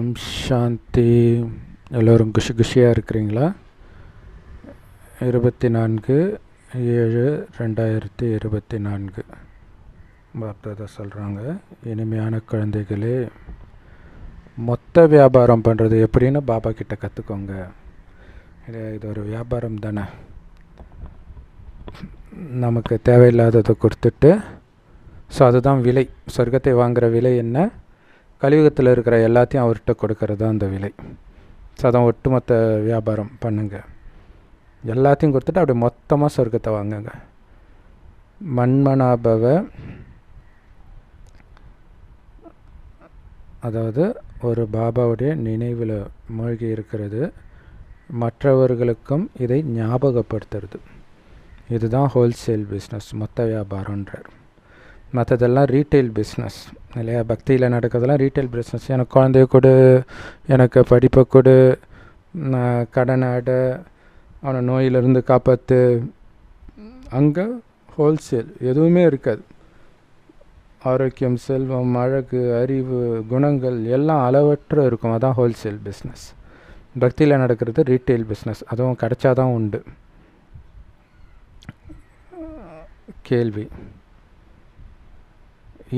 ஓம் சாந்தி. எல்லோரும் குஷியாக இருக்கிறீங்களா? 24/7/2024 பாப்தாதா சொல்கிறாங்க, இனிமையான குழந்தைகளே, மொத்த வியாபாரம் பண்ணுறது எப்படின்னு பாபா கிட்ட கற்றுக்கோங்க. இது ஒரு வியாபாரம் தானே. நமக்கு தேவையில்லாததை கொடுத்துட்டு, ஸோ அதுதான் விலை. சொர்க்கத்தை வாங்குகிற விலை என்ன? கலியுகத்தில் இருக்கிற எல்லாத்தையும் அவர்கிட்ட கொடுக்கறது தான் அந்த விலை. ஸோ அதான் ஒட்டுமொத்த வியாபாரம் பண்ணுங்க. எல்லாத்தையும் கொடுத்துட்டு அப்படியே மொத்தமாக சொர்க்கத்தை வாங்குங்க. மன்மனாபவ, அதாவது ஒரு பாபாவுடைய நினைவில் மூழ்கி இருக்கிறது, மற்றவர்களுக்கும் இதை ஞாபகப்படுத்துறது. இதுதான் ஹோல்சேல் பிஸ்னஸ், மொத்த வியாபாரன்றார். மற்றதெல்லாம் ரீட்டைல் பிஸ்னஸ் இல்லையா? பக்தியில் நடக்கிறதெல்லாம் ரீட்டைல் பிஸ்னஸ். எனக்கு குழந்தைய கொடு, எனக்கு படிப்பை கொடு, கடன் ஆட, அவனை நோயிலிருந்து காப்பாற்று. அங்கே ஹோல்சேல் எதுவுமே இருக்காது. ஆரோக்கியம், செல்வம், அழகு, அறிவு, குணங்கள் எல்லாம் அளவற்ற இருக்கும். அதான் ஹோல்சேல் பிஸ்னஸ். பக்தியில் நடக்கிறது ரீட்டைல் பிஸ்னஸ். அதுவும் கிடைச்சாதான் உண்டு. கேள்வி: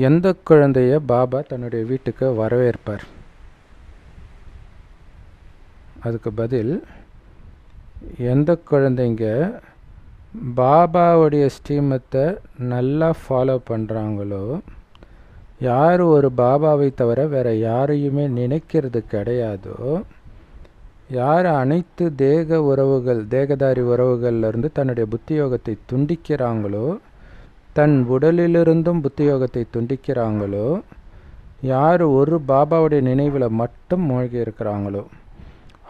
எந்த குழந்தைய பாபா தன்னுடைய வீட்டுக்கு வரவேற்பார்? அதுக்கு பதில், எந்த குழந்தைங்க பாபாவுடைய ஸ்ரீமத்தை நல்லா ஃபாலோ பண்ணுறாங்களோ, யார் ஒரு பாபாவை தவிர வேறு யாரையுமே நினைக்கிறது கிடையாதோ, யார் அனைத்து தேகதாரி உறவுகள்லேருந்து தன்னுடைய புத்தியோகத்தை துண்டிக்கிறாங்களோ, தன் உடலிலிருந்தும் புத்தியோகத்தை துண்டிக்கிறாங்களோ, யார் ஒரு பாபாவுடைய நினைவில் மட்டும் மூழ்கி இருக்கிறாங்களோ,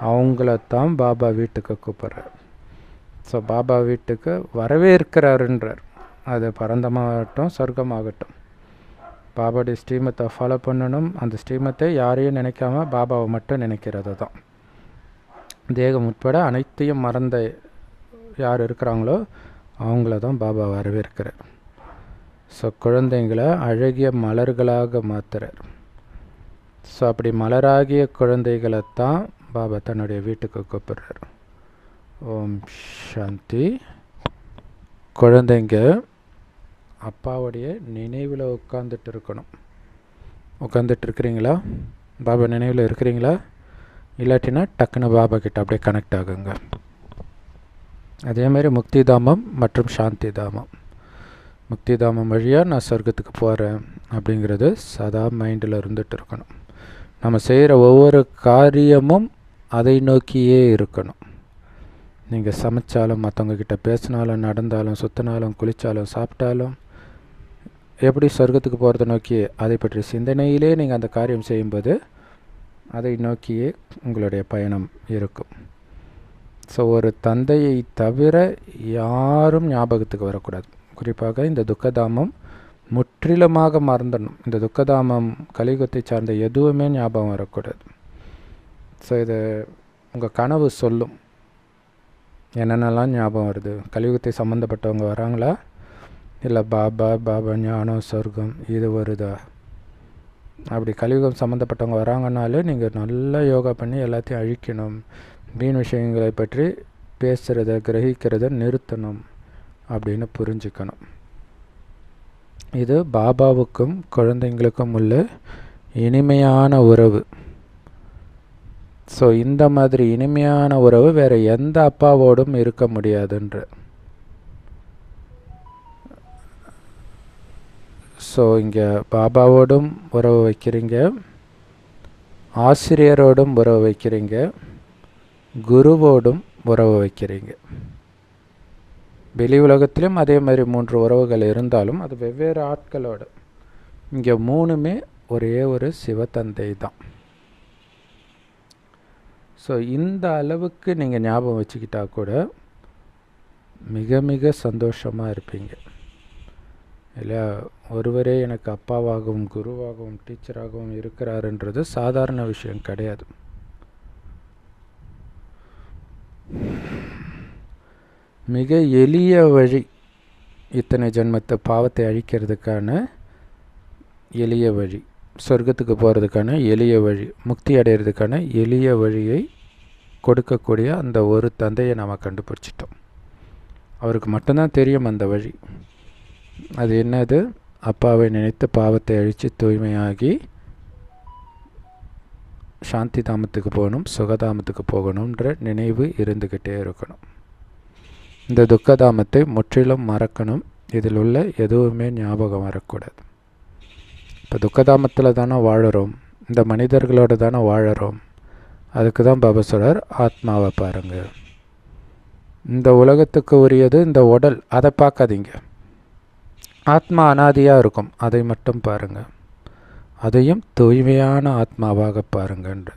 அவங்களத்தான் பாபா வீட்டுக்கு கூப்பிட்றார். ஸோ பாபா வீட்டுக்கு வரவேற்கிறாருன்றார். அது பரந்தமாகட்டும் சொர்க்கமாகட்டும், பாபாவுடைய ஸ்ரீமத்தை ஃபாலோ பண்ணணும். அந்த ஸ்ரீமத்தை யாரையும் நினைக்காம பாபாவை மட்டும் நினைக்கிறது தான். தேகம் உட்பட அனைத்தையும் மறந்த யார் இருக்கிறாங்களோ அவங்கள தான் பாபா வரவேற்கிறார். ஸோ குழந்தைங்களை அழகிய மலர்களாக மாற்றுறார். ஸோ அப்படி மலராகிய குழந்தைகளைத்தான் பாபா தன்னுடைய வீட்டுக்கு கூப்பிட்றார். ஓம் சாந்தி. குழந்தைங்க அப்பாவுடைய நினைவில் உட்காந்துட்டு இருக்கணும். உட்காந்துட்டு இருக்கிறீங்களா? பாபா நினைவில் இருக்கிறீங்களா? இல்லாட்டினா டக்குன்னு பாபா கிட்ட அப்படியே கனெக்ட் ஆகுங்க. அதேமாதிரி முக்தி தாமம் மற்றும் சாந்தி தாமம். முக்தி தாமம் வழியாக நான் சொர்க்கத்துக்கு போகிறேன் அப்படிங்கிறது சதா மைண்டில் இருந்துகிட்டு இருக்கணும். நம்ம செய்கிற ஒவ்வொரு காரியமும் அதை நோக்கியே இருக்கணும். நீங்கள் சமைச்சாலும், மற்றவங்கக்கிட்ட பேசினாலும், நடந்தாலும், சுற்றினாலும், குளித்தாலும், சாப்பிட்டாலும், எப்படி சொர்க்கத்துக்கு போகிறத நோக்கி அதை பற்றி சிந்தனையிலே நீங்கள் அந்த காரியம் செய்யும்போது அதை நோக்கியே உங்களுடைய பயணம் இருக்கும். ஸோ ஒரு தந்தையை தவிர யாரும் ஞாபகத்துக்கு வரக்கூடாது. குறிப்பாக இந்த துக்கதாமம் முற்றிலுமாக மறந்துடணும். இந்த துக்கதாமம் கலியுகத்தை சார்ந்த எதுவுமே ஞாபகம் வரக்கூடாது. ஸோ இது உங்கள் கனவு சொல்லும் என்னென்னலாம் ஞாபகம் வருது. கலியுகத்தை சம்மந்தப்பட்டவங்க வராங்களா, இல்லை பாபா ஞானம் சொர்க்கம் இது வருதா? அப்படி கலியுகம் சம்மந்தப்பட்டவங்க வராங்கனாலே நீங்கள் நல்லா யோகா பண்ணி எல்லாத்தையும் அழிக்கணும். வீண் விஷயங்களை பற்றி பேசுகிறத கிரகிக்கிறத நிறுத்தணும் அப்படின்னு புரிஞ்சுக்கணும். இது பாபாவுக்கும் குழந்தைங்களுக்கும் உள்ள இனிமையான உறவு. ஸோ இந்த மாதிரி இனிமையான உறவு வேறு எந்த அப்பாவோடும் இருக்க முடியாதுன்ற. ஸோ இங்கே பாபாவோடும் உறவு வைக்கிறீங்க, ஆசிரியரோடும் உறவு வைக்கிறீங்க, குருவோடும் உறவு வைக்கிறீங்க. வெளி உலகத்திலும் அதே மாதிரி 3 உறவுகள் இருந்தாலும் அது வெவ்வேறு ஆட்களோடு. இங்கே 3மே ஒரே ஒரு சிவத்தந்தை தான். ஸோ இந்த அளவுக்கு நீங்கள் ஞாபகம் வச்சுக்கிட்டா கூட மிக மிக சந்தோஷமாக இருப்பீங்க இல்லையா? ஒருவரே எனக்கு அப்பாவாகவும் குருவாகவும் டீச்சராகவும் இருக்கிறாருன்றது சாதாரண விஷயம் கிடையாது. மிக எளிய வழி இத்தனை ஜென்மத்தை பாவத்தை அழிக்கிறதுக்கான எளிய வழி. சொர்க்கத்துக்கு போகிறதுக்கான எளிய வழி, முக்தி அடைகிறதுக்கான எளிய வழியை கொடுக்கக்கூடிய அந்த ஒரு தந்தையை நாம் கண்டுபிடிச்சிட்டோம். அவருக்கு மட்டும்தான் தெரியும் அந்த வழி. அது என்னது? அப்பாவை நினைத்து பாவத்தை அழித்து தூய்மையாகி சாந்தி தாமத்துக்கு போகணும், சுகதாமத்துக்கு போகணுன்ற நினைவு இருந்துக்கிட்டே இருக்கணும். இந்த துக்கதாமத்தை முற்றிலும் மறக்கணும். இதில் உள்ள எதுவுமே ஞாபகம் வரக்கூடாது. இப்போ துக்கதாமத்தில் தானே வாழறோம், இந்த மனிதர்களோடு தானே வாழறோம். அதுக்கு தான் பாபா சொல்றார், ஆத்மாவை பாருங்கள். இந்த உலகத்துக்கு உரியது இந்த உடல், அதை பார்க்காதீங்க. ஆத்மா அனாதியாக இருக்கும், அதை மட்டும் பாருங்கள். அதையும் தூய்மையான ஆத்மாவாக பாருங்கன்ற.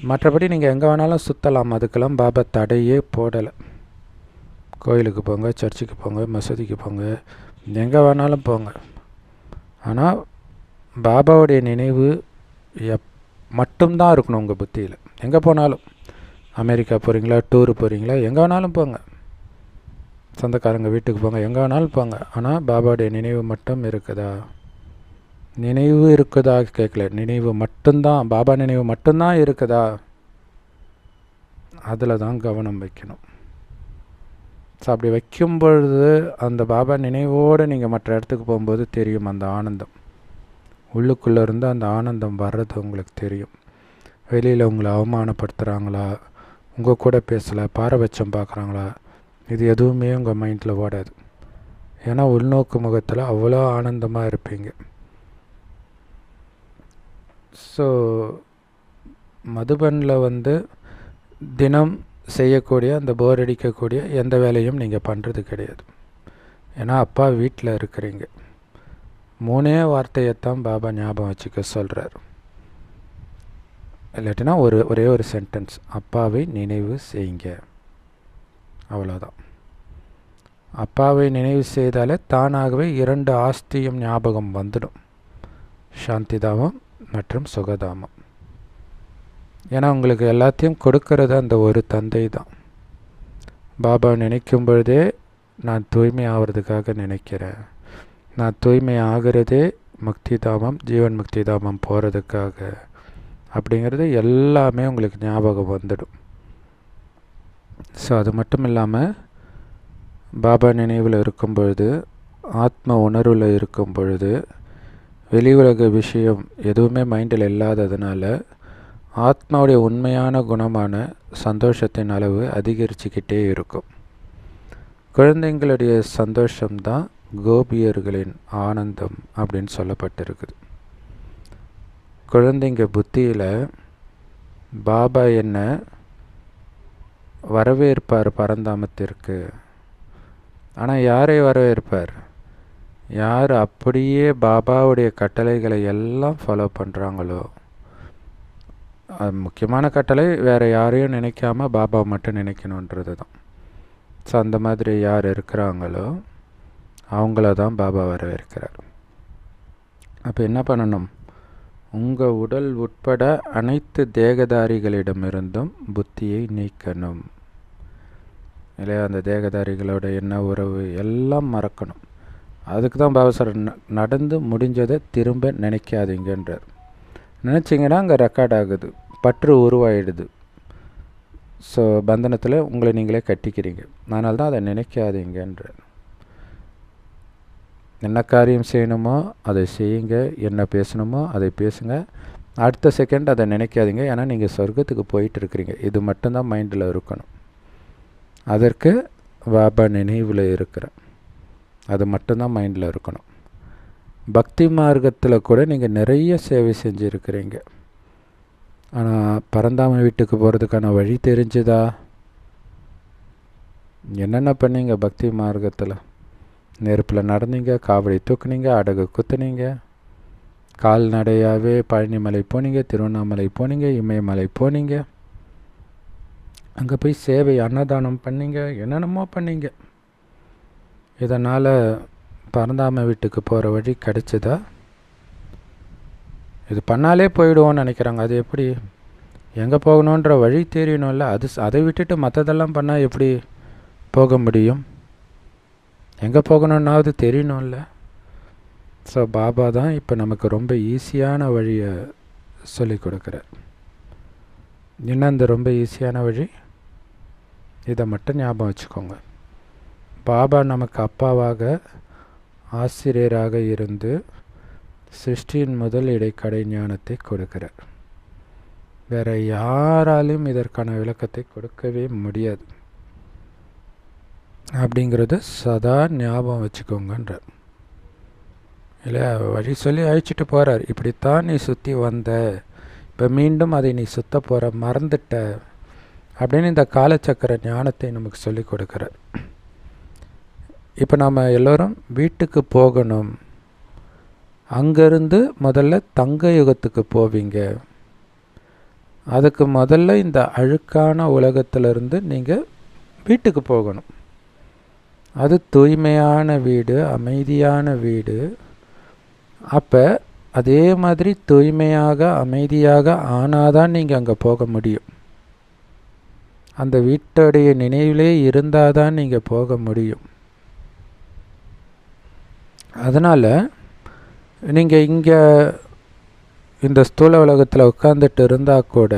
மற்றபடி நீங்கள் எங்கே வேணாலும் சுற்றலாம், அதுக்கெல்லாம் பாபா தடையே போடலை. கோயிலுக்கு போங்க, சர்ச்சுக்கு போங்க, மசூதிக்கு போங்க, எங்கே வேணாலும் போங்க. ஆனால் பாபாவுடைய நினைவு மட்டும்தான் இருக்கணும் உங்கள் புத்தியில். எங்கே போனாலும், அமெரிக்கா போகிறீங்களா, டூரு போகிறீங்களா, எங்கே வேணாலும் போங்க, சொந்தக்காரங்க வீட்டுக்கு போங்க, எங்கே வேணாலும் போங்க. ஆனால் பாபாவுடைய நினைவு மட்டும் இருக்குதா? நினைவு இருக்குதா கேட்கல, நினைவு மட்டும்தான், பாபா நினைவு மட்டும்தான் இருக்குதா? அதில் தான் கவனம் வைக்கணும். ஸோ அப்படி வைக்கும் பொழுது அந்த பாபா நினைவோடு நீங்கள் மற்ற இடத்துக்கு போகும்போது தெரியும் அந்த ஆனந்தம். உள்ளுக்குள்ளே இருந்து அந்த ஆனந்தம் வர்றது உங்களுக்கு தெரியும். வெளியில் உங்களை அவமானப்படுத்துகிறாங்களா, உங்கள் கூட பேசலை, பாரபட்சம் பார்க்குறாங்களா, இது எதுவுமே உங்கள் மைண்டில் ஓடாது. ஏன்னா உள்நோக்கு முகத்தில் அவ்வளோ ஆனந்தமாக இருப்பீங்க. ஸோ மதுபனில் தினம் செய்யக்கூடிய அந்த போர் அடிக்கக்கூடிய எந்த வேலையும் நீங்கள் பண்ணுறது கிடையாது. ஏன்னா அப்பா வீட்டில் இருக்கிறீங்க. 3 வார்த்தையைத்தான் பாபா ஞாபகம் வச்சுக்க சொல்கிறார். இல்லாட்டினா ஒரே ஒரு சென்டென்ஸ், அப்பாவை நினைவு செய்யுங்க, அவ்வளோதான். அப்பாவை நினைவு செய்தாலே தானாகவே 2 ஆஸ்தியும் ஞாபகம் வந்துடும், சாந்திதாமம் மற்றும் சுகதாமம். ஏன்னா உங்களுக்கு எல்லாத்தையும் கொடுக்கறது அந்த ஒரு தந்தை தான். பாபா நினைக்கும் பொழுதே நான் தூய்மை ஆகிறதுக்காக நினைக்கிறேன், நான் தூய்மை ஆகிறதே முக்தி தாமம், ஜீவன் முக்தி தாமம் போகிறதுக்காக அப்படிங்கிறது எல்லாமே உங்களுக்கு ஞாபகம் வந்துடும். ஸோ அது மட்டும் இல்லாமல் பாபா நினைவில் இருக்கும் பொழுது, ஆத்ம உணர்வில் இருக்கும் பொழுது, வெளி உலக விஷயம் எதுவுமே மைண்டில் இல்லாததுனால ஆத்மாவுடைய உண்மையான குணமான சந்தோஷத்தின் அளவு அதிகரிச்சுக்கிட்டே இருக்கும். குழந்தைங்களுடைய சந்தோஷம்தான் கோபியர்களின் ஆனந்தம் அப்படின்னு சொல்லப்பட்டிருக்குது. குழந்தைங்க புத்தியில் பாபா என்ன வரவேற்பார் பரந்தாமத்திற்கு. ஆனால் யாரை வரவேற்பார்? யார் அப்படியே பாபாவுடைய கட்டளைகளை எல்லாம் ஃபாலோ பண்ணுறாங்களோ. அது முக்கியமான கட்டளை, வேறு யாரையும் நினைக்காம பாபா மட்டும் நினைக்கணுன்றது தான். ஸோ அந்த மாதிரி யார் இருக்கிறாங்களோ அவங்கள தான் பாபா வரவேற்கிறார். அப்போ என்ன பண்ணணும்? உங்கள் உடல் உட்பட அனைத்து தேகதாரிகளிடமிருந்தும் புத்தியை நீக்கணும் இல்லையா? அந்த தேகதாரிகளோட என்ன உறவு எல்லாம் மறக்கணும். அதுக்கு தான் பாபா சார் நடந்து முடிஞ்சதை திரும்ப நினைக்காதீங்கன்றார். நினச்சிங்கன்னா அங்கே ரெக்கார்ட் ஆகுது, பற்று உருவாயிடுது. ஸோ பந்தனத்தில் உங்களை நீங்களே கட்டிக்கிறீங்க. அதனால தான் அதை நினைக்காதீங்கன்றார். என்ன காரியம் செய்யணுமோ அதை செய்யுங்க, என்ன பேசணுமோ அதை பேசுங்க, அடுத்த செகண்ட் அதை நினைக்காதீங்க. ஏன்னா நீங்கள் சொர்க்கத்துக்கு போயிட்டு இருக்கிறீங்க. இது மட்டும்தான் மைண்டில் இருக்கணும். அதற்கு பாபா நினைவில் இருக்கிறேன், அது மட்டும்தான் மைண்டில் இருக்கணும். பக்தி மார்க்கத்தில் கூட நீங்கள் நிறைய சேவை செஞ்சுருக்கிறீங்க. ஆனால் பரந்தாம வீட்டுக்கு போகிறதுக்கான வழி தெரிஞ்சுதா? என்னென்ன பண்ணீங்க பக்தி மார்க்கத்தில்? நெருப்பில் நடந்தீங்க, காவடி தூக்குனீங்க, அடகு குத்துனீங்க, கால்நடையாகவே பழனிமலை போனீங்க, திருவண்ணாமலை போனீங்க, இமயமலை போனீங்க, அங்கே போய் சேவை அன்னதானம் பண்ணீங்க, என்னென்னமோ பண்ணீங்க. இதனால் பரந்தாம வீட்டுக்கு போகிற வழி கிடைச்சதா? இது பண்ணாலே போயிடுவோன்னு நினைக்கிறாங்க. அது எப்படி? எங்கே போகணுன்ற வழி தெரியணும்ல. அதை விட்டுட்டு மற்றதெல்லாம் பண்ணால் எப்படி போக முடியும்? எங்கே போகணுன்னாவது தெரியணும்ல. ஸோ பாபா தான் இப்போ நமக்கு ரொம்ப ஈஸியான வழியை சொல்லி கொடுக்குறார். என்ன அந்த ரொம்ப ஈஸியான வழி? இதை மட்டும் ஞாபகம் வச்சுக்கோங்க. பாபா நமக்கு அப்பாவாக ஆசிரியராக இருந்து சிருஷ்டியின் முதல் இடைக்கடை ஞானத்தை கொடுக்கிறார். வேறு யாராலையும் இதற்கான விளக்கத்தை கொடுக்கவே முடியாது அப்படிங்கிறத சதா ஞாபகம் வச்சுக்கோங்கன்றார். இல்லை வழி சொல்லி அழிச்சிட்டு போகிறார். இப்படித்தான் நீ சுற்றி வந்த, இப்போ மீண்டும் அதை நீ சுத்த போகிற, மறந்துட்ட அப்படின்னு இந்த காலச்சக்கர ஞானத்தை நமக்கு சொல்லி கொடுக்குறார். இப்போ நாம் எல்லோரும் வீட்டுக்கு போகணும். அங்கேருந்து முதல்ல தங்க யுகத்துக்கு போவீங்க. அதுக்கு முதல்ல இந்த அழுக்கான உலகத்திலிருந்து நீங்கள் வீட்டுக்கு போகணும். அது தூய்மையான வீடு, அமைதியான வீடு. அப்போ அதே மாதிரி தூய்மையாக அமைதியாக ஆனாதான் நீங்கள் அங்கே போக முடியும். அந்த வீட்டுடைய நினைவிலே இருந்தால் தான் நீங்கள் போக முடியும். அதனால் நீங்கள் இங்கே இந்த ஸ்தூல உலகத்தில் உட்கார்ந்துட்டு இருந்தால் கூட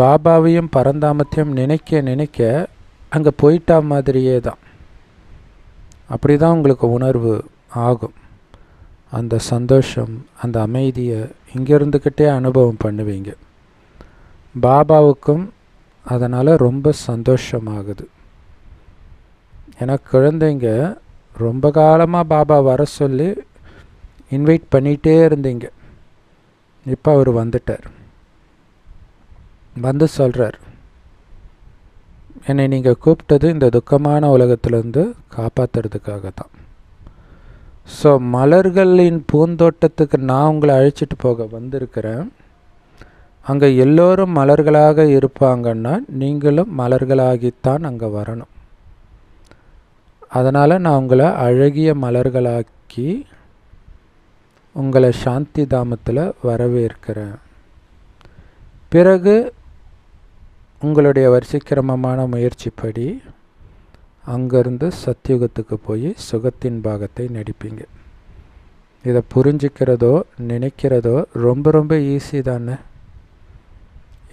பாபாவையும் பரந்தாமத்தையும் நினைக்க நினைக்க அங்கே போயிட்டா மாதிரியே தான். அப்படி தான் உங்களுக்கு உணர்வு ஆகும். அந்த சந்தோஷம், அந்த அமைதியை இங்கே இருந்துக்கிட்டே அனுபவம் பண்ணுவீங்க. பாபாவுக்கும் அதனால் ரொம்ப சந்தோஷமாகுது. ஏன்னா குழந்தைங்க ரொம்ப காலமாக பாபா வர சொல்லி இன்வைட் பண்ணிகிட்டே இருந்தீங்க. இப்போ அவர் வந்துட்டார். வந்து சொல்கிறார், என்னை நீங்கள் கூப்பிட்டது இந்த துக்கமான உலகத்திலேருந்து காப்பாற்றுறதுக்காக தான். ஸோ மலர்களின் பூந்தோட்டத்துக்கு நான் உங்களை அழைச்சிட்டு போக வந்திருக்கிறேன். அங்கே எல்லோரும் மலர்களாக இருப்பாங்கன்னா நீங்களும் மலர்களாகித்தான் அங்கே வரணும். அதனால் நான் உங்களை அழகிய மலர்களாக்கி உங்களை சாந்தி தாமத்தில் வரவேற்கிறேன். பிறகு உங்களுடைய வரிசைக்கிரமமான முயற்சிப்படி அங்கேருந்து சத்தியுகத்துக்கு போய் சுகத்தின் பாகத்தை நடிப்பீங்க. இதை புரிஞ்சிக்கிறதோ நினைக்கிறதோ ரொம்ப ரொம்ப ஈஸி தானே.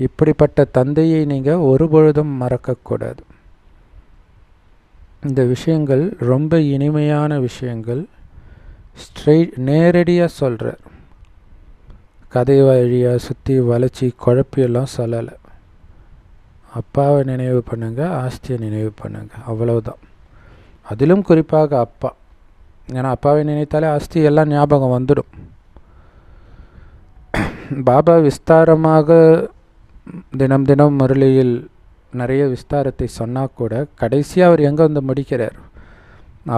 இப்படிப்பட்ட தந்தையை நீங்கள் ஒரு பொழுதும் மறக்கக்கூடாது. இந்த விஷயங்கள் ரொம்ப இனிமையான விஷயங்கள். நேரடியாக சொல்கிறார். கதை வழியாக சுற்றி வளைச்சி குழப்பியெல்லாம் சொல்லலை. அப்பாவை நினைவு பண்ணுங்கள், ஆஸ்தியை நினைவு பண்ணுங்கள், அவ்வளவுதான். அதிலும் குறிப்பாக அப்பா. ஏன்னா அப்பாவை நினைத்தாலே ஆஸ்தி எல்லாம் ஞாபகம் வந்துடும். பாபா விஸ்தாரமாக தினம் தினம் முரளியில் நிறைய விஸ்தாரத்தை சொன்னால் கூட கடைசியாக அவர் எங்கே வந்து முடிக்கிறார்?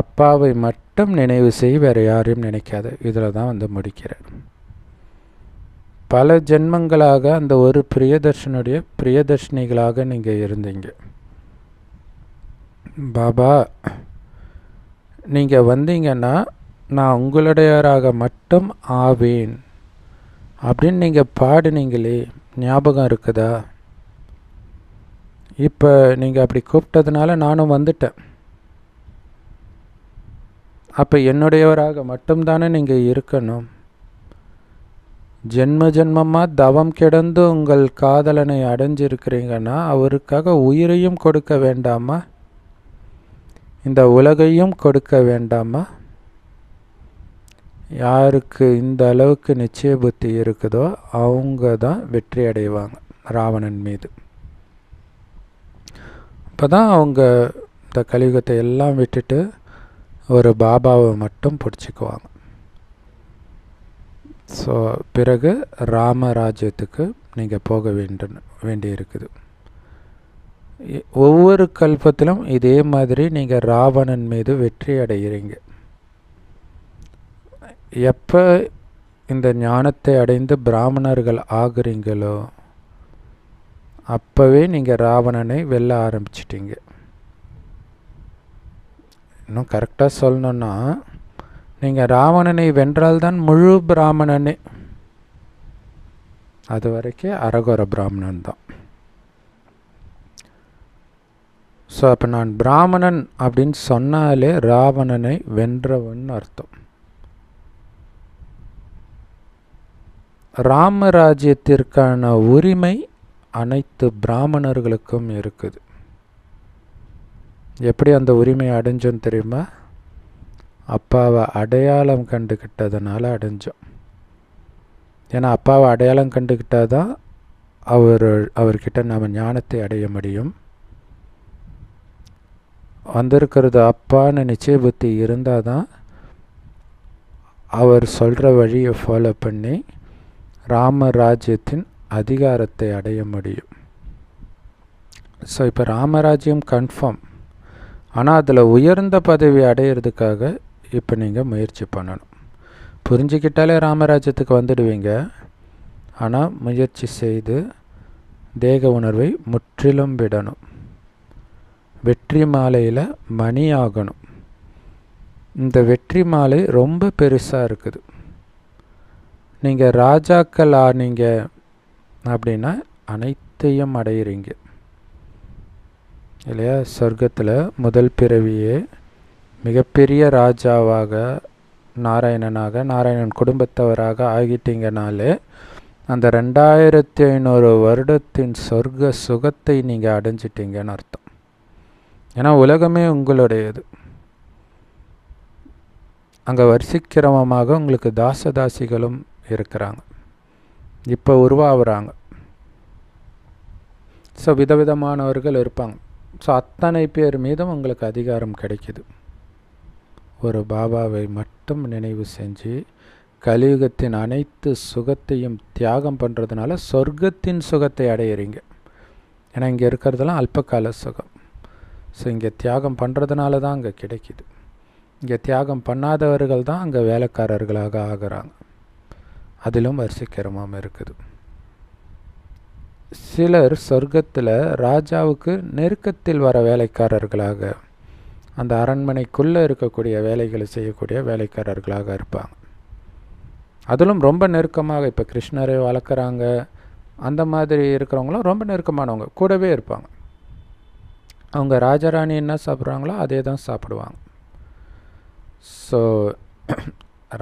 அப்பாவை மட்டும் நினைவு செய், வேறு யாரையும் நினைக்காது. இதில் தான் வந்து முடிக்கிறார். பல ஜென்மங்களாக அந்த ஒரு பிரியதர்ஷனுடைய பிரியதர்ஷினிகளாக நீங்கள் இருந்தீங்க. பாபா நீங்கள் வந்தீங்கன்னா நான் உங்களுடையவராக மட்டும் ஆவேன் அப்படின்னு நீங்கள் பாடினீங்களே, ஞாபகம் இருக்குதா? இப்போ நீங்கள் அப்படி கூப்பிட்டதுனால நானும் வந்துட்டேன். அப்போ என்னுடையவராக மட்டும்தானே நீங்கள் இருக்கணும். ஜென்ம ஜென்மமாக தவம் கிடந்து உங்கள் காதலனை அடைஞ்சிருக்கிறீங்கன்னா அவருக்காக உயிரையும் கொடுக்க வேண்டாமா? இந்த உலகையும் கொடுக்க வேண்டாமா? யாருக்கு இந்த அளவுக்கு நிச்சய புத்தி இருக்குதோ அவங்க தான் வெற்றி அடைவாங்க ராவணன் மீது. அப்போ தான் அவங்க இந்த கலியுகத்தை எல்லாம் விட்டுட்டு ஒரு பாபாவை மட்டும் பிடிச்சிக்குவாங்க. ஸோ பிறகு ராமராஜ்யத்துக்கு நீங்கள் போக வேண்டி இருக்குது. ஒவ்வொரு கல்பத்திலும் இதே மாதிரி நீங்கள் ராவணன் மீது வெற்றி அடைகிறீங்க. எப்போ இந்த ஞானத்தை அடைந்து பிராமணர்கள் ஆகுறீங்களோ அப்போவே நீங்கள் ராவணனை வெல்ல ஆரம்பிச்சிட்டிங்க. இன்னும் கரெக்டாக சொல்லணுன்னா நீங்கள் ராவணனை வென்றால்தான் முழு பிராமணனே. அது வரைக்கும் அரகோர பிராமணன் தான். ஸோ அப்போ நான் பிராமணன் அப்படின்னு சொன்னாலே ராவணனை வென்றவன் அர்த்தம். ராமராஜ்யத்திற்கான உரிமை அனைத்து பிராமணர்களுக்கும் இருக்குது. எப்படி அந்த உரிமை அடைஞ்சோன்னு தெரியுமா? அப்பாவை அடையாளம் கண்டுக்கிட்டதுனால அடைஞ்சோம். ஏன்னா அப்பாவை அடையாளம் கண்டுக்கிட்டாதான் அவர்கிட்ட நம்ம ஞானத்தை அடைய முடியும். வந்திருக்கிறது அப்பான்னு நிச்சய புத்தி இருந்தால் தான் அவர் சொல்கிற வழியை ஃபாலோ பண்ணி ராமராஜ்யத்தின் அதிகாரத்தை அடைய முடியும். ஸோ இப்போ ராமராஜ்யம் கன்ஃபார்ம். ஆனால் அதில் உயர்ந்த பதவி அடையிறதுக்காக இப்போ நீங்கள் முயற்சி பண்ணணும். புரிஞ்சுக்கிட்டாலே ராமராஜ்யத்துக்கு வந்துடுவீங்க. ஆனால் முயற்சி செய்து தேக உணர்வை முற்றிலும் விடணும். வெற்றி மாலையில் மணி ஆகணும். இந்த வெற்றி மாலை ரொம்ப பெருசாக இருக்குது. நீங்கள் ராஜாக்கள் ஆனீங்க அப்படின்னா அனைத்தையும் அடையிறீங்க இல்லையா? சொர்க்கத்தில் முதல் பிறவியே மிகப்பெரிய ராஜாவாக நாராயணன் குடும்பத்தவராக ஆகிட்டீங்கனாலே அந்த 2500 வருடத்தின் சொர்க்க சுகத்தை நீங்கள் அடைஞ்சிட்டீங்கன்னு அர்த்தம். ஏன்னா உலகமே உங்களுடையது. அங்கே வரிசைக்கிரமமாக உங்களுக்கு தாசதாசிகளும் இருக்கிறாங்க, இப்போ உருவாகிறாங்க. ஸோ விதவிதமானவர்கள் இருப்பாங்க. ஸோ அத்தனை பேர் மீதும் உங்களுக்கு அதிகாரம் கிடைக்கிது. ஒரு பாபாவை மட்டும் நினைவு செஞ்சு கலியுகத்தின் அனைத்து சுகத்தையும் தியாகம் பண்ணுறதுனால சொர்க்கத்தின் சுகத்தை அடையிறீங்க. ஏன்னா இங்கே இருக்கிறதெல்லாம் அல்பகால சுகம். ஸோ இங்கே தியாகம் பண்ணுறதுனால தான் அங்கே கிடைக்கிது. இங்கே தியாகம் பண்ணாதவர்கள் தான் அங்கே வேலைக்காரர்களாக ஆகிறாங்க. அதிலும் வரிசைக்கிரமம் இருக்குது. சிலர் சொர்க்கத்தில் ராஜாவுக்கு நெருக்கத்தில் வர வேலைக்காரர்களாக, அந்த அரண்மனைக்குள்ளே இருக்கக்கூடிய வேலைகளை செய்யக்கூடிய வேலைக்காரர்களாக இருப்பாங்க. அதிலும் ரொம்ப நெருக்கமாக, இப்போ கிருஷ்ணரை வளர்க்குறாங்க அந்த மாதிரி இருக்கிறவங்களும் ரொம்ப நெருக்கமானவங்க, கூடவே இருப்பாங்க. அவங்க ராஜராணி என்ன சாப்பிட்றாங்களோ அதே தான் சாப்பிடுவாங்க. ஸோ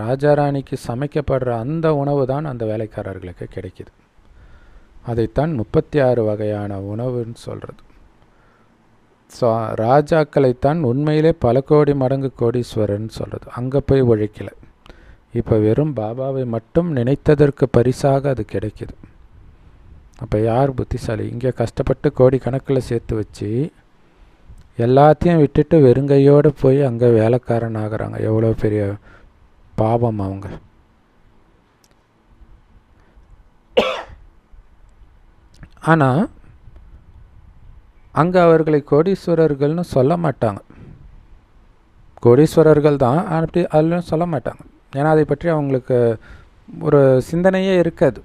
ராஜாராணிக்கு சமைக்கப்படுற அந்த உணவு தான் அந்த வேலைக்காரர்களுக்கு கிடைக்கிது. அதைத்தான் 36 வகையான உணவுன்னு சொல்கிறது. ஸோ ராஜாக்களைத்தான் உண்மையிலே பல கோடி மடங்கு கோடீஸ்வரன் சொல்கிறது. அங்கே போய் உழைக்கலை. இப்போ வெறும் பாபாவை மட்டும் நினைத்ததற்கு பரிசாக அது கிடைக்கிது. அப்போ யார் புத்திசாலி? இங்கே கஷ்டப்பட்டு கோடி கணக்கில் சேர்த்து வச்சு எல்லாத்தையும் விட்டுட்டு வெறுங்கையோடு போய் அங்கே வேலைக்காரன் ஆகிறாங்க. எவ்வளோ பெரிய பாவம் அவங்க. ஆனால் அங்கே அவர்களை கோடீஸ்வரர்கள்னு சொல்ல மாட்டாங்க. கோடீஸ்வரர்கள் தான், அப்படி அதில் சொல்ல மாட்டாங்க. ஏன்னா அதை பற்றி அவங்களுக்கு ஒரு சிந்தனையே இருக்காது.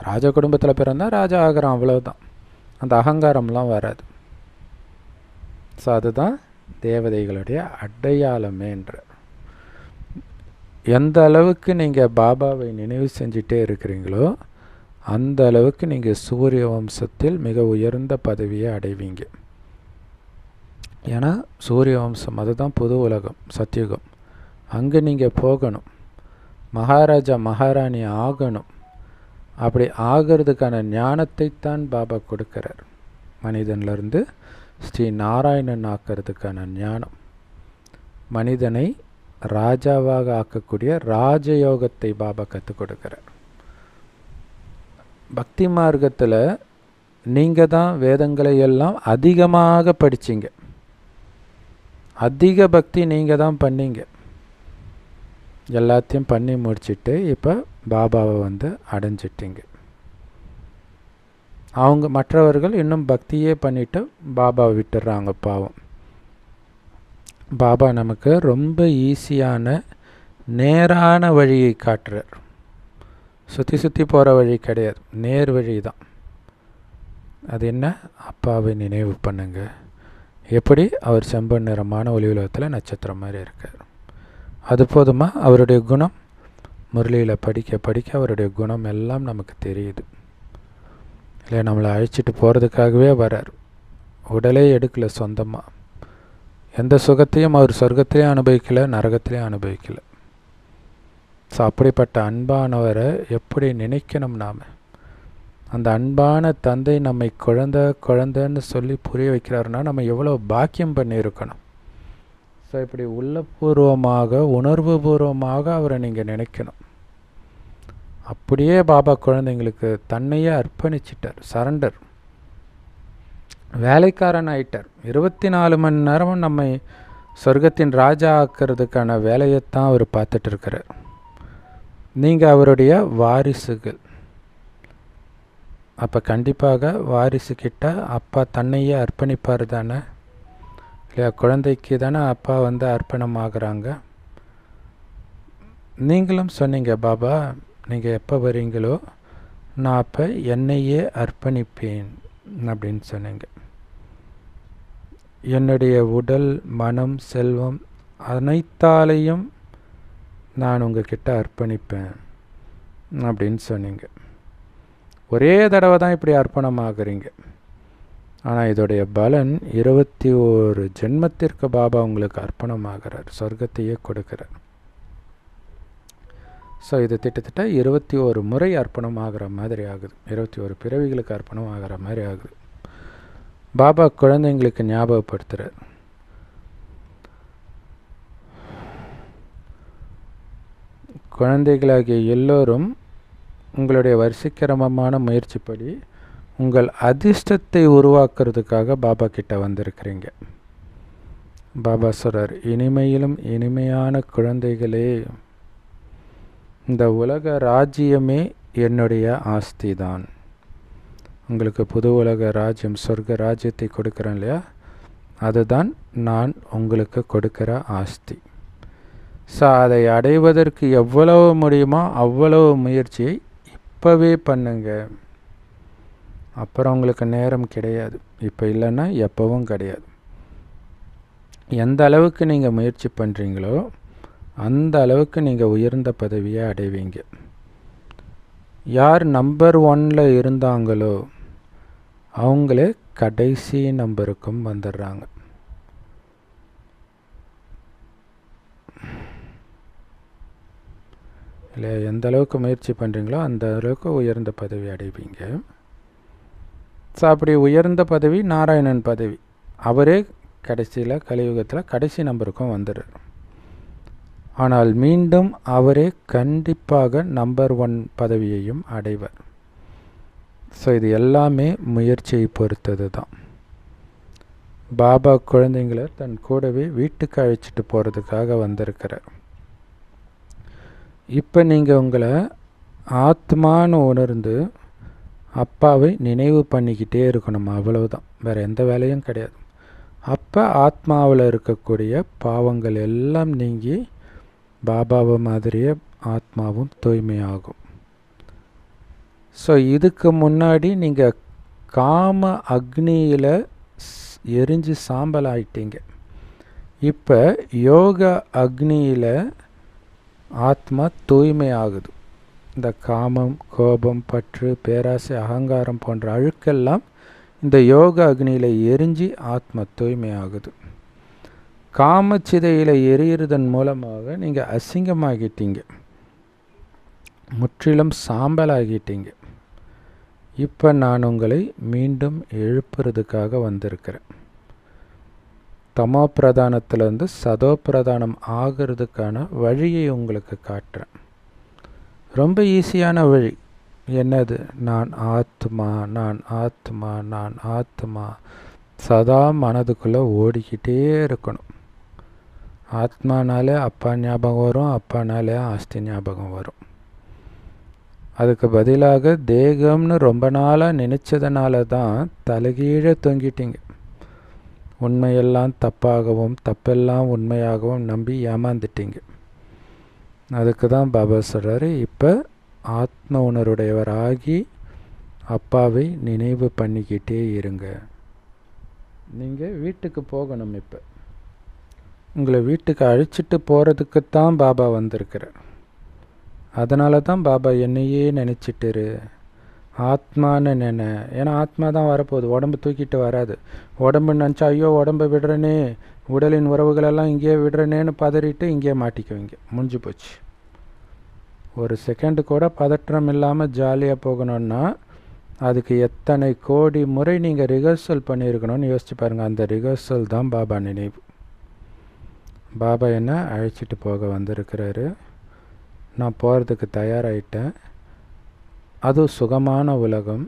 ராஜ குடும்பத்தில் பிறந்தால் ராஜா ஆகிறான், அவ்வளோதான். அந்த அகங்காரம்லாம் வராது. ஸோ அதுதான் தேவதைகளுடைய அடையாளமேன்ற. எந்த அளவுக்கு நீங்கள் பாபாவை நினைவு செஞ்சிட்டே இருக்கிறீங்களோ அந்த அளவுக்கு நீங்கள் சூரிய வம்சத்தில் மிக உயர்ந்த பதவியை அடைவீங்க. ஏன்னா சூரிய வம்சம் அதுதான் புது உலகம், சத்தியுகம். அங்கே நீங்கள் போகணும், மகாராஜா மகாராணி ஆகணும். அப்படி ஆகிறதுக்கான ஞானத்தைத்தான் பாபா கொடுக்கிறார். மனிதன்லேருந்து ஸ்ரீ நாராயணன் ஆக்கிறதுக்கான ஞானம், மனிதனை ராஜாவாக ஆக்கக்கூடிய ராஜயோகத்தை பாபா கற்றுக் கொடுக்கிறார். பக்தி மார்க்கத்தில் நீங்கள் தான் வேதங்களை எல்லாம் அதிகமாக படிச்சிங்க, அதிக பக்தி நீங்கள் தான் பண்ணீங்க. எல்லாத்தையும் பண்ணி முடிச்சுட்டு இப்போ பாபாவை அடைஞ்சிட்டிங்க. அவங்க மற்றவர்கள் இன்னும் பக்தியே பண்ணிவிட்டு பாபாவை விட்டுடுறாங்க, பாவம். பாபா நமக்கு ரொம்ப ஈஸியான நேரான வழியை காட்டுறார். சுற்றி சுற்றி போகிற வழி கிடையாது, நேர் வழி தான். அது என்ன? அப்பாவை நினைவு பண்ணுங்க. எப்படி? அவர் செம்பன் நிறமான ஒளி உலகத்தில் நட்சத்திரம் மாதிரி இருக்கார். அது போதுமா? அவருடைய குணம் முரளியில் படிக்க படிக்க அவருடைய குணம் எல்லாம் நமக்கு தெரியுது. இல்லை, நம்மளை அழைச்சிட்டு போகிறதுக்காகவே வரார். உடலே எடுக்கலை சொந்தமாக. எந்த சுகத்தையும் அவர் சொர்க்கத்திலையும் அனுபவிக்கலை, நரகத்திலையும் அனுபவிக்கலை. ஸோ அப்படிப்பட்ட அன்பானவரை எப்படி நினைக்கணும் நாம்? அந்த அன்பான தந்தை நம்மை குழந்தைன்னு சொல்லி புரிய வைக்கிறாருன்னா நம்ம எவ்வளோ பாக்கியம் பண்ணியிருக்கணும். ஸோ இப்படி உள்ளபூர்வமாக உணர்வுபூர்வமாக அவரை நீங்கள் நினைக்கணும். அப்படியே பாபா குழந்தைங்களுக்கு தன்னையே அர்ப்பணிச்சிட்டார், சரண்டர், வேலைக்காரன் ஆயிட்டார். 24 மணி நேரமும் நம்மை சொர்க்கத்தின் ராஜா ஆக்கிறதுக்கான வேலையைத்தான் அவர் பார்த்துட்டு இருக்கிறார். நீங்கள் அவருடைய வாரிசுகள். அப்போ கண்டிப்பாக வாரிசுக்கிட்ட அப்பா தன்னையே அர்ப்பணிப்பார் தானே இல்லையா? குழந்தைக்கு தானே அப்பா அர்ப்பணம் ஆகுறாங்க. நீங்களும் சொன்னீங்க, பாபா நீங்கள் எப்போ வரீங்களோ நான் அப்போ என்னையே அர்ப்பணிப்பேன் அப்படின்னு சொன்னீங்க. என்னுடைய உடல், மனம், செல்வம் அனைத்தாலையும் நான் உங்ககிட்ட அர்ப்பணிப்பேன் அப்படின்னு சொன்னீங்க. ஒரே தடவை தான் இப்படி அர்ப்பணம் ஆகுறீங்க. ஆனால் இதோடைய பலன் 21 ஜென்மத்திற்கு பாபா உங்களுக்கு அர்ப்பணம் ஆகிறார், சொர்க்கத்தையே கொடுக்கிறார். ஸோ இது கிட்டத்தட்ட 21 முறை அர்ப்பணம் ஆகிற மாதிரி ஆகுது. 21 பிறவிகளுக்கு அர்ப்பணம் ஆகிற மாதிரி ஆகுது. பாபா குழந்தைங்களுக்கு ஞாபகப்படுத்துகிறார். குழந்தைகளாகிய எல்லோரும் உங்களுடைய வரிசைக்கிரமமான முயற்சிப்படி உங்கள் அதிர்ஷ்டத்தை உருவாக்குறதுக்காக பாபா கிட்ட வந்திருக்கிறீங்க. பாபா சொல்கிறார், இனிமையிலும் இனிமையான குழந்தைகளே, இந்த உலக ராஜ்யமே என்னுடைய ஆஸ்தி தான். உங்களுக்கு புது உலக ராஜ்யம், சொர்க்க ராஜ்யத்தை கொடுக்குறேன் இல்லையா, அதுதான் நான் உங்களுக்கு கொடுக்கிற ஆஸ்தி. ஸோ அதை அடைவதற்கு எவ்வளவு முடியுமோ அவ்வளவு முயற்சியை இப்போவே பண்ணுங்க. அப்புறம் உங்களுக்கு நேரம் கிடையாது. இப்போ இல்லைன்னா எப்பவும் கிடையாது. எந்த அளவுக்கு நீங்கள் முயற்சி பண்ணுறீங்களோ அந்த அளவுக்கு நீங்கள் உயர்ந்த பதவியை அடைவீங்க. யார் நம்பர் 1ல் இருந்தாங்களோ அவங்களே கடைசி நம்பருக்கும் வந்துடுறாங்க. இல்லை, எந்த அளவுக்கு முயற்சி பண்ணுறீங்களோ அந்த அளவுக்கு உயர்ந்த பதவி அடைவீங்க. ஸோ அப்படி உயர்ந்த பதவி நாராயணன் பதவி. அவரே கடைசியில் கலியுகத்தில் கடைசி நம்பருக்கும் வந்துடுறார். ஆனால் மீண்டும் அவரே கண்டிப்பாக நம்பர் 1 பதவியையும் அடைவர். ஸோ இது எல்லாமே முயற்சியை பொறுத்தது தான். பாபா குழந்தைங்களை தன் கூடவே வீட்டுக்கு அழைச்சிட்டு போகிறதுக்காக வந்திருக்கிறார். இப்போ நீங்கள் உங்களை ஆத்மான்னு உணர்ந்து அப்பாவை நினைவு பண்ணிக்கிட்டே இருக்கணும். அவ்வளவுதான், வேறு எந்த வேலையும் கிடையாது. அப்போ ஆத்மாவில் இருக்கக்கூடிய பாவங்கள் எல்லாம் நீங்கி பாபாவை மாதிரியே ஆத்மாவும் தூய்மையாகும். ஸோ இதுக்கு முன்னாடி நீங்கள் காம அக்னியில் எரிஞ்சு சாம்பல் ஆயிட்டீங்க. இப்போ யோக அக்னியில் ஆத்மா தூய்மை ஆகுது. இந்த காமம், கோபம், பற்று, பேராசை, அகங்காரம் போன்ற அழுக்கெல்லாம் இந்த யோக அக்னியில் எரிஞ்சு ஆத்மா தூய்மை ஆகுது. காமச்சிதையில் எரியிறதன் மூலமாக நீங்கள் அசிங்கமாகிட்டீங்க, முற்றிலும் சாம்பலாகிட்டீங்க. இப்போ நான் உங்களை மீண்டும் எழுப்புறதுக்காக வந்திருக்கிறேன். தமோ பிரதானத்திலேருந்து சதோ பிரதானம் ஆகிறதுக்கான வழியை உங்களுக்கு காட்டுறேன். ரொம்ப ஈஸியான வழி. என்னது? நான் ஆத்மா, நான் ஆத்மா, நான் ஆத்மா சதா மனதுக்குள்ளே ஓடிக்கிட்டே இருக்கணும். ஆத்மானாலே அப்பா ஞாபகம் வரும், அப்பானாலே ஆஸ்தி ஞாபகம் வரும். அதுக்கு பதிலாக தேகம்னு ரொம்ப நாளாக நினச்சதுனால தான் தலைகீழே தொங்கிட்டீங்க. உண்மையெல்லாம் தப்பாகவும் தப்பெல்லாம் உண்மையாகவும் நம்பி ஏமாந்துட்டீங்க. அதுக்கு தான் பாபா சொல்கிறாரு, இப்போ ஆத்ம உணர்வுடையவராகி அப்பாவை நினைவு பண்ணிக்கிட்டே இருங்க. நீங்கள் வீட்டுக்கு போகணும். இப்போ உங்களை வீட்டுக்கு அழைச்சிட்டு போகிறதுக்குத்தான் பாபா வந்திருக்கிறார். அதனால தான் பாபா என்னையே நினச்சிட்டுரு, ஆத்மான்னு நினை. ஏன்னா ஆத்மா தான் வரப்போகுது, உடம்பு தூக்கிட்டு வராது. உடம்பு நினச்சா ஐயோ உடம்பை விடுறனே, உடலின் உறவுகளெல்லாம் இங்கேயே விடுறனேன்னு பதறிட்டு இங்கேயே மாட்டிக்குவீங்க. முடிஞ்சு போச்சு. ஒரு செகண்டு கூட பதற்றம் இல்லாமல் ஜாலியாக போகணுன்னா அதுக்கு எத்தனை கோடி முறை நீங்கள் ரிஹர்சல் பண்ணியிருக்கணும்னு யோசிச்சு பாருங்கள். அந்த ரிஹர்சல் தான் பாபா நினைவு. பாபா என்ன அழைச்சிட்டு போக வந்திருக்கிறாரு. நான் போகிறதுக்கு தயாராகிட்டேன். அதுவும் சுகமான உலகம்.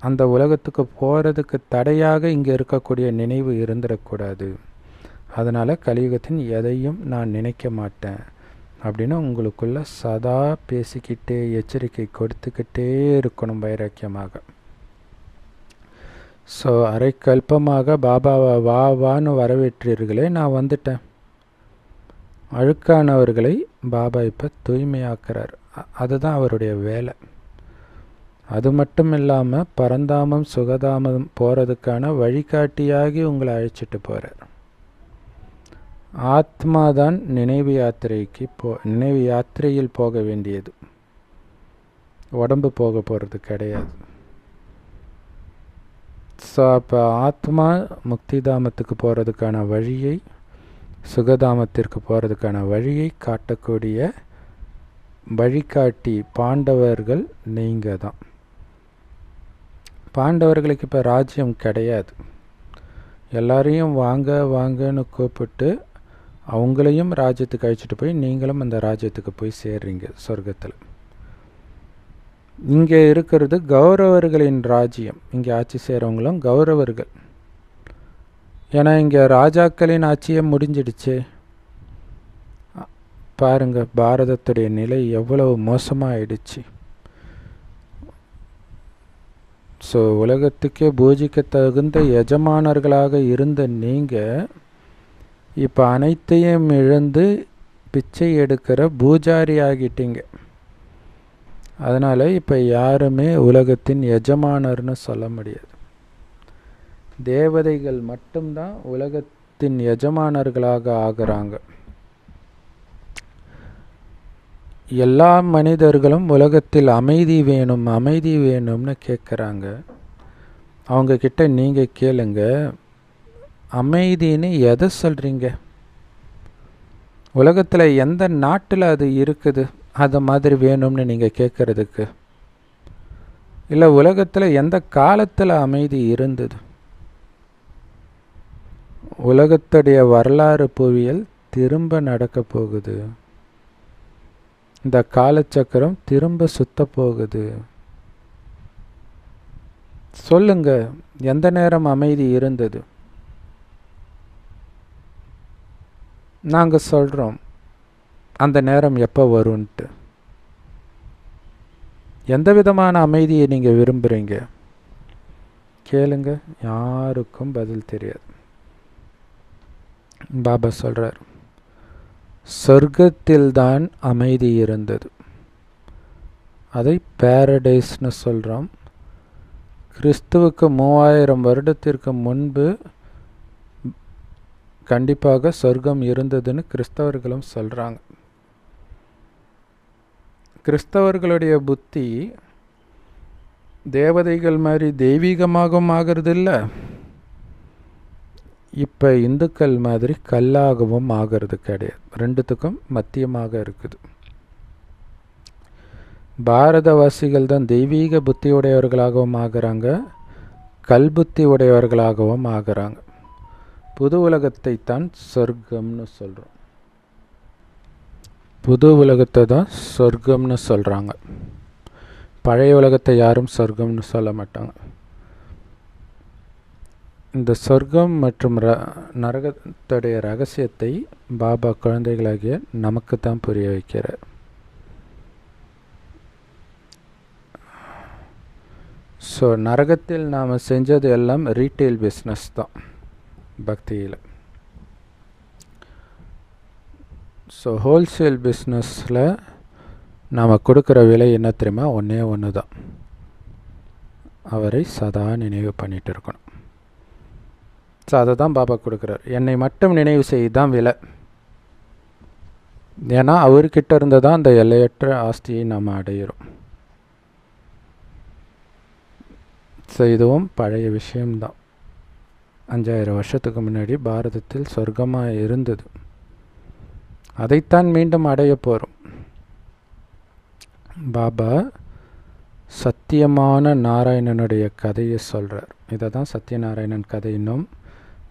அந்த உலகத்துக்கு போகிறதுக்கு தடையாக இங்கே இருக்கக்கூடிய நினைவு இருந்துடக்கூடாது. அதனால் கலியுகத்தின் எதையும் நான் நினைக்க மாட்டேன் அப்படின்னு உங்களுக்குள்ள சதா பேசிக்கிட்டே எச்சரிக்கை கொடுத்துக்கிட்டே இருக்கணும் வைராக்கியமாக. ஸோ அரைக்கல்பமாக பாபாவை வா வான்னு வரவேற்றீர்களே, நான் வந்துட்டேன். அழுக்கானவர்களை பாபா இப்போ தூய்மையாக்குறார். அதுதான் அவருடைய வேலை. அது மட்டும் இல்லாமல் பரந்தாமம் சுகதாமம் போகிறதுக்கான வழிகாட்டியாகி உங்களை அழைச்சிட்டு போகிறார். ஆத்மாதான் நினைவு யாத்திரையில் போக வேண்டியது. உடம்பு போக போகிறது கிடையாது. ஸோ அப்போ ஆத்மா முக்திதாமத்துக்கு போகிறதுக்கான வழியை, சுகதாமத்திற்கு போகிறதுக்கான வழியை காட்டக்கூடிய வழிகாட்டி பாண்டவர்கள் நீங்கள் தான். பாண்டவர்களுக்கு இப்போ ராஜ்யம் கிடையாது. எல்லாரையும் வாங்க வாங்கன்னு கூப்பிட்டு அவங்களையும் ராஜ்யத்துக்கு அழைச்சிட்டு போய் நீங்களும் அந்த ராஜ்யத்துக்கு போய் சேர்றீங்க சொர்க்கத்தில். இங்கே இருக்கிறது கௌரவர்களின் ராஜ்யம். இங்கே ஆட்சி செய்கிறவங்களும் கௌரவர்கள். ஏன்னா இங்கே ராஜாக்களின் ஆட்சியே முடிஞ்சிடுச்சே. பாருங்க, பாரதத்துடைய நிலை எவ்வளவு மோசமாகிடுச்சு. ஸோ உலகத்துக்கே பூஜிக்க தகுந்த எஜமானர்களாக இருந்த நீங்கள் இப்போ அனைத்தையும் இழந்து பிச்சை எடுக்கிற பூஜாரி ஆகிட்டீங்க. அதனால் இப்போ யாருமே உலகத்தின் எஜமானர்னு சொல்ல முடியாது. தேவதைகள் மட்டும்தான் உலகத்தின் எஜமானர்களாக ஆகிறாங்க. எல்லா மனிதர்களும் உலகத்தில் அமைதி வேணும் அமைதி வேணும்னு கேட்குறாங்க. அவங்கக்கிட்ட நீங்கள் கேளுங்க, அமைதின்னு எதை சொல்கிறீங்க? உலகத்தில் எந்த நாட்டில் அது இருக்குது அது மாதிரி வேணும்னு நீங்கள் கேட்குறதுக்கு? இல்லை உலகத்தில் எந்த காலத்தில் அமைதி இருந்தது? உலகத்துடைய வரலாறு புவியியல் திரும்ப நடக்க போகுது. இந்த காலச்சக்கரம் திரும்ப சுத்த போகுது. சொல்லுங்க, எந்த நேரம் அமைதி இருந்தது? நாங்கள் சொல்கிறோம் அந்த நேரம் எப்போ வரும்ன்ட்டு. எந்த விதமான அமைதியை நீங்கள் விரும்புகிறீங்க கேளுங்க. யாருக்கும் பதில் தெரியாது. பாபா சொல்கிறார், சொர்க்கத்தில்தான் அமைதி இருந்தது. அதை பேரடைஸ்னு சொல்கிறோம். கிறிஸ்துவுக்கு 3000 வருடத்திற்கு முன்பு கண்டிப்பாக சொர்க்கம் இருந்ததுன்னு கிறிஸ்தவர்களும் சொல்கிறாங்க. கிறிஸ்தவர்களுடைய புத்தி தேவதைகள் மாதிரி தெய்வீகமாகவும் ஆகிறது இல்லை, இப்போ இந்துக்கள் மாதிரி கல்லாகவும் ஆகிறது கிடையாது. ரெண்டுத்துக்கும் மத்தியமாக இருக்குது. பாரதவாசிகள் தான் தெய்வீக புத்தி உடையவர்களாகவும் ஆகிறாங்க, கல் புத்தி உடையவர்களாகவும் ஆகிறாங்க. புது உலகத்தை தான் சொர்க்கம்னு சொல்கிறோம். புது உலகத்தை தான் சொர்க்கம்னு சொல்கிறாங்க. பழைய உலகத்தை யாரும் சொர்க்கம்னு சொல்ல மாட்டாங்க. இந்த சொர்க்கம் மற்றும் நரகத்துடைய ரகசியத்தை பாபா குழந்தைகளாகிய நமக்கு தான் புரிய வைக்கிறார். ஸோ நரகத்தில் நாம் செஞ்சது எல்லாம் ரீட்டெயில் பிஸ்னஸ் தான் பக்தியில். ஸோ ஹோல்சேல் பிஸ்னஸில் நாம் கொடுக்குற விலை என்ன தெரியுமா? ஒன்றே ஒன்று தான். அவரை சதா நினைவு பண்ணிகிட்டு இருக்கணும். ஸோ அதை தான் பாபா கொடுக்குறார். என்னை மட்டும் நினைவு செய்தான் விலை. ஏன்னா அவர்கிட்ட இருந்து தான் அந்த எல்லையற்ற ஆஸ்தியை நாம் அடைகிறோம். ஸோ இதுவும் பழைய விஷயம்தான். 5000 வருஷத்துக்கு முன்னாடி பாரதத்தில் சொர்க்கமாக இருந்தது. அதைத்தான் மீண்டும் அடைய போகிறோம். பாபா சத்தியமான நாராயணனுடைய கதையை சொல்கிறார். இதை தான் சத்யநாராயணன் கதையினும்,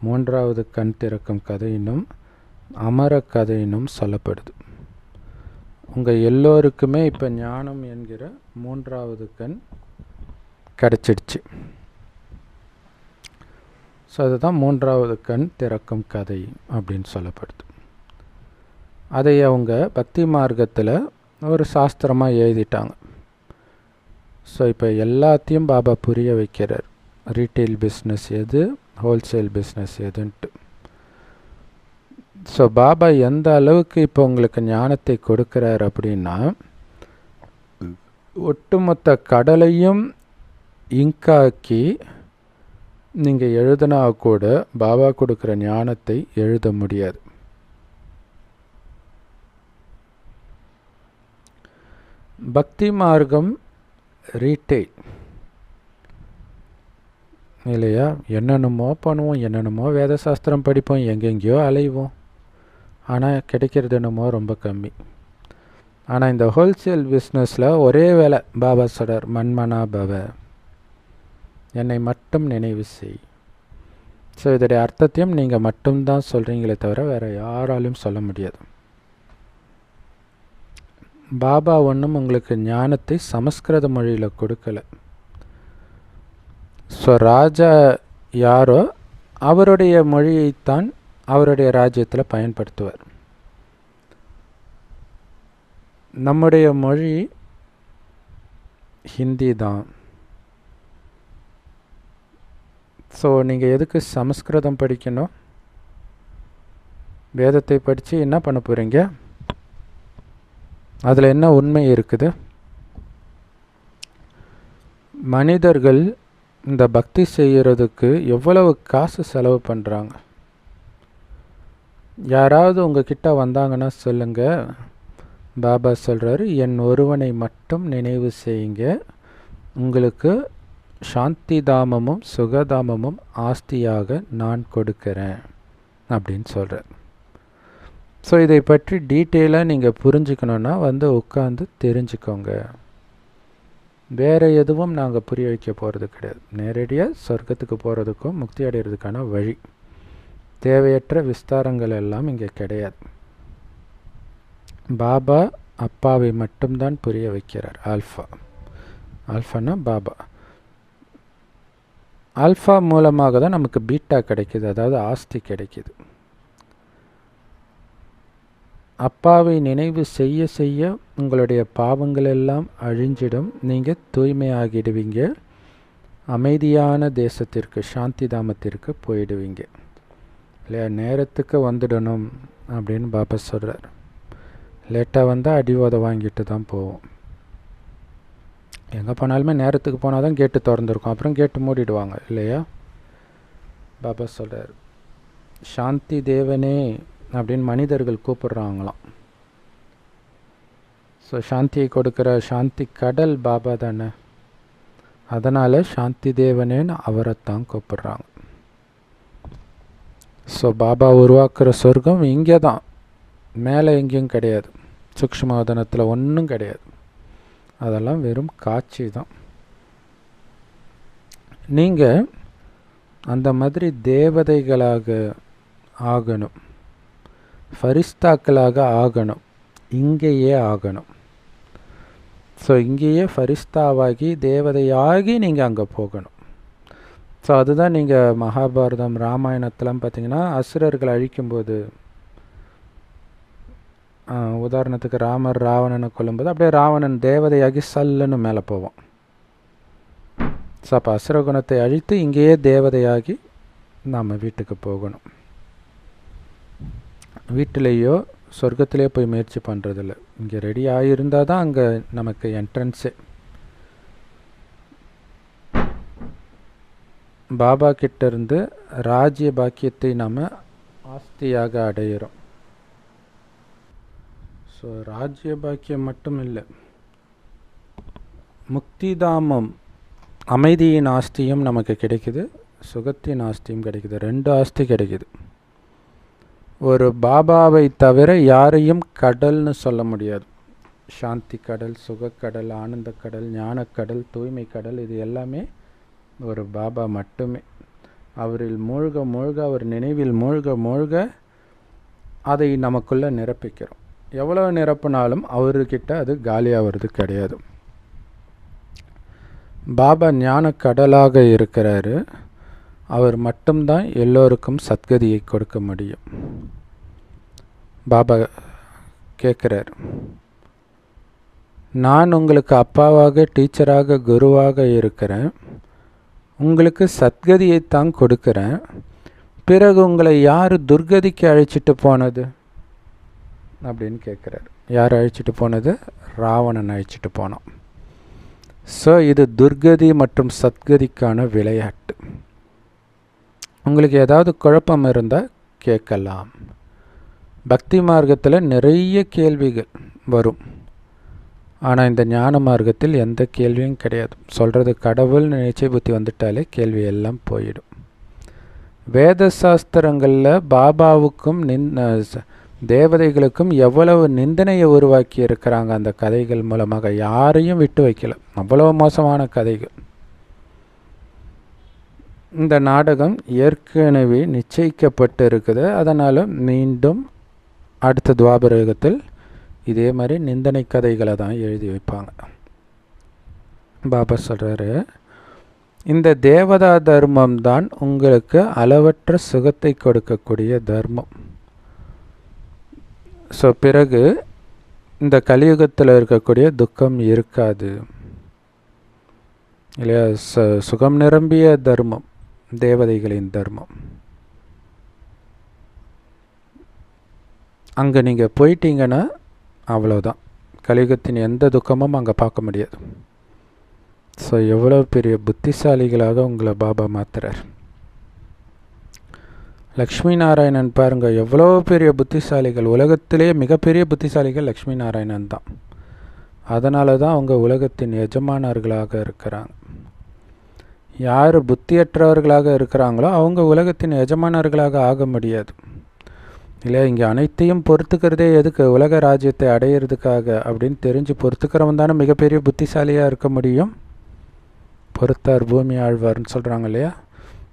மூன்றாவது கண் திறக்கும் கதையினும், அமர கதையினும் சொல்லப்படுது. உங்கள் எல்லோருக்குமே இப்போ ஞானம் என்கிற மூன்றாவது கண் கிடச்சிடுச்சு. ஸோ அதுதான் மூன்றாவது கண் திறக்கும் கதை அப்படின்னு சொல்லப்படுது. அதை அவங்க பக்தி மார்க்கத்தில் ஒரு சாஸ்திரமாக எழுதிட்டாங்க. ஸோ இப்போ எல்லாத்தையும் பாபா புரிய வைக்கிறார். ரீட்டெயில் பிஸ்னஸ் எது, ஹோல்சேல் பிஸ்னஸ் எதுன்ட்டு. ஸோ பாபா எந்த அளவுக்கு இப்போ உங்களுக்கு ஞானத்தை கொடுக்குறார் அப்படின்னா, ஒட்டுமொத்த கடலையும் இங்காக்கி நீங்கள் எழுதினா கூட பாபா கொடுக்குற ஞானத்தை எழுத முடியாது. பக்தி மார்க்கம் ரீட்டெயில் இல்லையா? என்னென்னமோ பண்ணுவோம், என்னென்னமோ வேத சாஸ்திரம் படிப்போம், எங்கெங்கேயோ அலைவோம், ஆனால் கிடைக்கிறது என்னமோ ரொம்ப கம்மி. ஆனால் இந்த ஹோல்சேல் பிஸ்னஸில் ஒரே வேலை பாபா சொல்றார், மன்மனா பவ, என்னை மட்டும் நினைவு செய். ஸோ இதோடைய அர்த்தத்தையும் நீங்கள் மட்டும்தான் சொல்கிறீங்களே தவிர வேறு யாராலையும் சொல்ல முடியாது. பாபா ஒன்றும் உங்களுக்கு ஞானத்தை சமஸ்கிருத மொழியில் கொடுக்கலை. ஸோ ராஜா யாரோ அவருடைய மொழியைத்தான் அவருடைய ராஜ்யத்தில் பயன்படுத்துவார். நம்முடைய மொழி ஹிந்தி தான். ஸோ நீங்கள் எதுக்கு சமஸ்கிருதம் படிக்கணும்? வேதத்தை படித்து என்ன பண்ண போகிறீங்க? அதில் என்ன உண்மை இருக்குது? மனிதர்கள் இந்த பக்தி செய்கிறதுக்கு எவ்வளவு காசு செலவு பண்ணுறாங்க? யாராவது உங்ககிட்ட வந்தாங்கன்னா சொல்லுங்கள், பாபா சொல்கிறாரு, என் ஒருவனை மட்டும் நினைவு செய்யுங்க, உங்களுக்கு சாந்தி தாமமும் சுகதாமமும் ஆஸ்தியாக நான் கொடுக்கிறேன் அப்படின்னு சொல்கிறார். ஸோ இதை பற்றி டீட்டெயிலாக நீங்கள் புரிஞ்சுக்கணுன்னா உட்காந்து தெரிஞ்சுக்கோங்க. வேறு எதுவும் நாங்கள் புரிய வைக்க போகிறது கிடையாது. நேரடியாக சொர்க்கத்துக்கு போகிறதுக்கும் முக்தி அடைகிறதுக்கான வழி, தேவையற்ற விஸ்தாரங்கள் எல்லாம் இங்கே கிடையாது. பாபா அப்பாவை மட்டும்தான் புரிய வைக்கிறார். ஆல்ஃபானா பாபா. ஆல்ஃபா மூலமாக தான் நமக்கு பீட்டா கிடைக்கிது, அதாவது ஆஸ்தி கிடைக்கிது. அப்பாவை நினைவு செய்ய செய்ய உங்களுடைய பாவங்கள் எல்லாம் அழிஞ்சிடும், நீங்கள் தூய்மையாகிடுவீங்க, அமைதியான தேசத்திற்கு சாந்தி தாமத்திற்கு போயிடுவீங்க இல்லையா? நேரத்துக்கு வந்துடணும் அப்படின்னு பாபா சொல்கிறார். லேட்டாக வந்தால் அடிவோதை வாங்கிட்டு தான் போவோம். எங்கே போனாலுமே நேரத்துக்கு போனால் தான் கேட்டு திறந்துருக்கும், அப்புறம் கேட்டு மூடிடுவாங்க இல்லையா? பாபா சொல்கிறார், சாந்தி தேவனே அப்படின்னு மனிதர்கள் கூப்பிடுறாங்களாம். ஸோ சாந்தியை கொடுக்குற சாந்தி கடல் பாபா தானே, அதனால் சாந்தி தேவனேன்னு அவரைத்தான் கூப்பிடுறாங்க. ஸோ பாபா உருவாக்குற சொர்க்கம் இங்கே தான், மேலே எங்கேயும் கிடையாது. சூக்ஷ்மவதனத்தில் ஒன்றும் கிடையாது, அதெல்லாம் வெறும் காட்சி தான். நீங்கள் அந்த மாதிரி தேவதைகளாக ஆகணும், ஃபரிஸ்தாக்களாக ஆகணும், இங்கேயே ஆகணும். ஸோ இங்கேயே ஃபரிஸ்தாவாகி தேவதையாகி நீங்கள் அங்கே போகணும். ஸோ அதுதான் நீங்கள் மகாபாரதம் ராமாயணத்தெலாம் பார்த்தீங்கன்னா அசுரர்களை அழிக்கும்போது, உதாரணத்துக்கு ராமர் ராவணனை கொல்லும்போது அப்படியே ராவணன் தேவதையாகி சல்லுன்னு மேலே போவான். ஸோ அப்போ அசுரகுணத்தை அழித்து இங்கேயே தேவதையாகி நாம் வீட்டுக்கு போகணும். வீட்டிலேயோ சொர்க்கத்திலே போய் முயற்சி பண்ணுறதில்ல, இங்கே ரெடி ஆகியிருந்தால் தான் அங்கே நமக்கு என்ட்ரன்ஸே. பாபா கிட்டேருந்து ராஜ்ய பாக்கியத்தை நாம் ஆஸ்தியாக அடையிறோம். ஸோ ராஜ்ய பாக்கியம் மட்டும் இல்லை, முக்திதாமம் அமைதியின் ஆஸ்தியும் நமக்கு கிடைக்குது, சுகத்தின் ஆஸ்தியும் கிடைக்குது. 2 ஆஸ்தி கிடைக்குது. ஒரு பாபாவை தவிர யாரையும் கடல்னு சொல்ல முடியாது. சாந்தி கடல், சுகக்கடல், ஆனந்தக்கடல், ஞானக்கடல், தூய்மை கடல், இது எல்லாமே ஒரு பாபா மட்டுமே. அவரில் மூழ்க மூழ்க, அவர் நினைவில் மூழ்க மூழ்க அதை நமக்குள்ளே நிரப்பிக்கிறோம். எவ்வளோ நிரப்பினாலும் அவர்கிட்ட அது காலியாகிறது கிடையாது. பாபா ஞான கடலாக இருக்கிறாரு. அவர் மட்டும்தான் எல்லோருக்கும் சத்கதியை கொடுக்க முடியும். பாபா கேட்குறார், நான் உங்களுக்கு அப்பாவாக, டீச்சராக, குருவாக இருக்கிறேன். உங்களுக்கு சத்கதியைத்தான் கொடுக்குறேன். பிறகு உங்களை யார் துர்கதிக்கு அழைச்சிட்டு போனது அப்படின்னு கேட்குறாரு. யார் அழைச்சிட்டு போனது? ராவணன் அழைச்சிட்டு போனான். ஸோ இது துர்கதி மற்றும் சத்கதிக்கான விளையாட்டு. உங்களுக்கு ஏதாவது குழப்பம் இருந்தால் கேட்கலாம். பக்தி மார்க்கத்தில் நிறைய கேள்விகள் வரும். ஆனால் இந்த ஞான மார்க்கத்தில் எந்த கேள்வியும் கிடையாது. சொல்கிறது கடவுள் நிச்சய புத்தி வந்துட்டாலே கேள்வி எல்லாம் போயிடும். வேத சாஸ்திரங்களில் பாபாவுக்கும் தேவதைகளுக்கும் எவ்வளவு நிந்தனையை உருவாக்கி இருக்கிறாங்க அந்த கதைகள் மூலமாக. யாரையும் விட்டு வைக்கல. அவ்வளவு மோசமான கதைகள். இந்த நாடகம் ஏற்கனவே நிச்சயிக்கப்பட்டு இருக்குது. அதனால் மீண்டும் அடுத்த துவாபர யுகத்தில் இதே மாதிரி நிந்தனை கதைகளை தான் எழுதி வைப்பாங்க. பாபா சொல்கிறாரு, இந்த தேவதா தர்மம் தான் உங்களுக்கு அளவற்ற சுகத்தை கொடுக்கக்கூடிய தர்மம். ஸோ பிறகு இந்த கலியுகத்தில் இருக்கக்கூடிய துக்கம் இருக்காது இல்லையா? சுகம் நிரம்பிய தர்மம் தேவதைகளின் தர்மம். அங்கே நீங்கள் போயிட்டீங்கன்னா அவ்வளோதான். கலியுகத்தின் எந்த துக்கமும் அங்கே பார்க்க முடியாது. ஸோ எவ்வளோ பெரிய புத்திசாலிகளாக உங்களை பாபா மாத்துறார். லக்ஷ்மி நாராயணன் பாருங்கள், எவ்வளோ பெரிய புத்திசாலிகள். உலகத்திலே மிகப்பெரிய புத்திசாலிகள் லக்ஷ்மி நாராயணன் தான். அதனால தான் அவங்க உலகத்தின் எஜமானர்களாக இருக்கிறாங்க. யார் புத்தியற்றவர்களாக இருக்கிறாங்களோ அவங்க உலகத்தின் எஜமானர்களாக ஆக முடியாது இல்லையா? இங்கே அனைத்தையும் பொறுத்துக்கிறதே எதுக்கு? உலக ராஜ்யத்தை அடையிறதுக்காக அப்படின்னு தெரிஞ்சு பொறுத்துக்கிறவன் தானே மிகப்பெரிய புத்திசாலியாக இருக்க முடியும். பொறுத்தார் பூமி ஆழ்வார்னு சொல்கிறாங்க இல்லையா?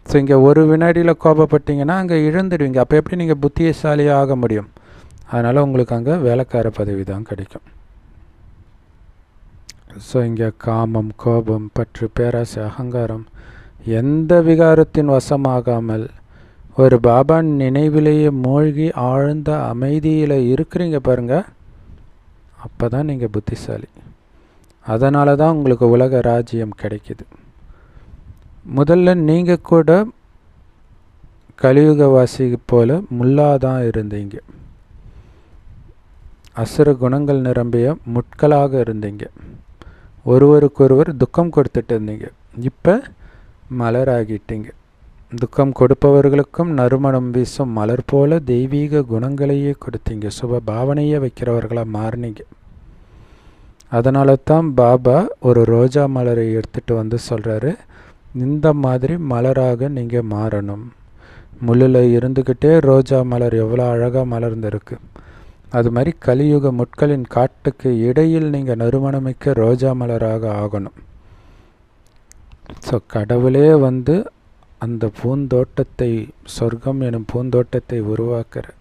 ஸோ இங்கே ஒரு வினாடியில் கோபப்பட்டீங்கன்னா அங்கே இழந்துடுவீங்க. அப்போ எப்படி நீங்கள் புத்திசாலியாக ஆக முடியும்? அதனால் உங்களுக்கு அங்கே வேலைக்கார பதவி தான் கிடைக்கும். ஸோ இங்கே காமம், கோபம், பற்று, பேராசை, அகங்காரம் எந்த விகாரத்தின் வசமாகாமல் ஒரு பாபா நினைவிலேயே மூழ்கி ஆழ்ந்த அமைதியில் இருக்கிறீங்க பாருங்கள். அப்போ தான் நீங்கள் புத்திசாலி. அதனால தான் உங்களுக்கு உலக ராஜ்யம் கிடைக்கிது. முதல்ல நீங்கள் கூட கலியுகவாசி போல முல்லாதான் இருந்தீங்க. அசுர குணங்கள் நிரம்பிய முட்களாக இருந்தீங்க. ஒருவருக்கொருவர் துக்கம் கொடுத்துட்டு இருந்தீங்க. இப்போ மலராகிட்டீங்க. துக்கம் கொடுப்பவர்களுக்கும் நறுமணம் வீசும் மலர் போல தெய்வீக குணங்களையே கொடுத்தீங்க. சுப பாவனையே வைக்கிறவர்களாக மாறினீங்க. அதனால தான் பாபா ஒரு ரோஜா மலரை எடுத்துகிட்டு வந்து சொல்கிறாரு, இந்த மாதிரி மலராக நீங்கள் மாறணும். முள்ளில் இருந்துக்கிட்டே ரோஜா மலர் எவ்வளோ அழகாக மலர்ந்துருக்கு. அது மாதிரி கலியுக முட்களின் காட்டுக்கு இடையில் நீங்கள் நறுமணமிக்க ரோஜா மலராக ஆகணும். ஸோ கடவுளே வந்து அந்த பூந்தோட்டத்தை, சொர்க்கம் எனும் பூந்தோட்டத்தை உருவாக்குறார்.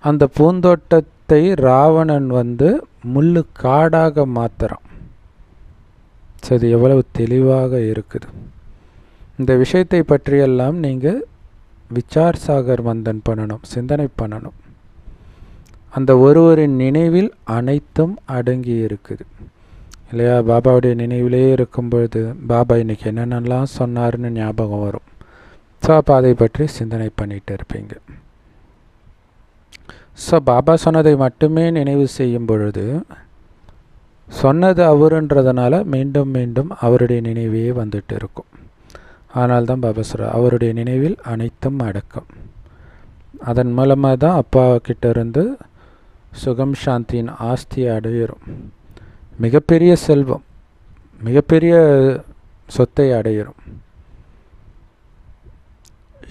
அந்த பூந்தோட்டத்தை ராவணன் வந்து முள்ளு காடாக மாற்றுறான். ஸோ இது எவ்வளவு தெளிவாக இருக்குது. இந்த விஷயத்தை பற்றியெல்லாம் நீங்கள் விசார் சாகர் மந்தன் பண்ணணும், சிந்தனை பண்ணணும். அந்த ஒருவரின் நினைவில் அனைத்தும் அடங்கி இருக்குது இல்லையா? பாபாவுடைய நினைவிலே இருக்கும்பொழுது பாபா இன்றைக்கி என்னென்னலாம் சொன்னார்னு ஞாபகம் வரும். ஸோ அப்போ அதை பற்றி சிந்தனை பண்ணிகிட்டு இருப்பீங்க. ஸோ பாபா சொன்னதை மட்டுமே நினைவு செய்யும் பொழுது, சொன்னது அவருன்றதுனால மீண்டும் மீண்டும் அவருடைய நினைவே வந்துட்டு இருக்கும். ஆனால் தான் பாபா சொல்கிறார், அவருடைய நினைவில் அனைத்தும் அடக்கம். அதன் மூலமாக தான் அப்பா கிட்ட இருந்து சுகம் சாந்தியின் ஆஸ்தியை அடையிறோம். மிகப்பெரிய செல்வம், மிகப்பெரிய சொத்தை அடையிறோம்.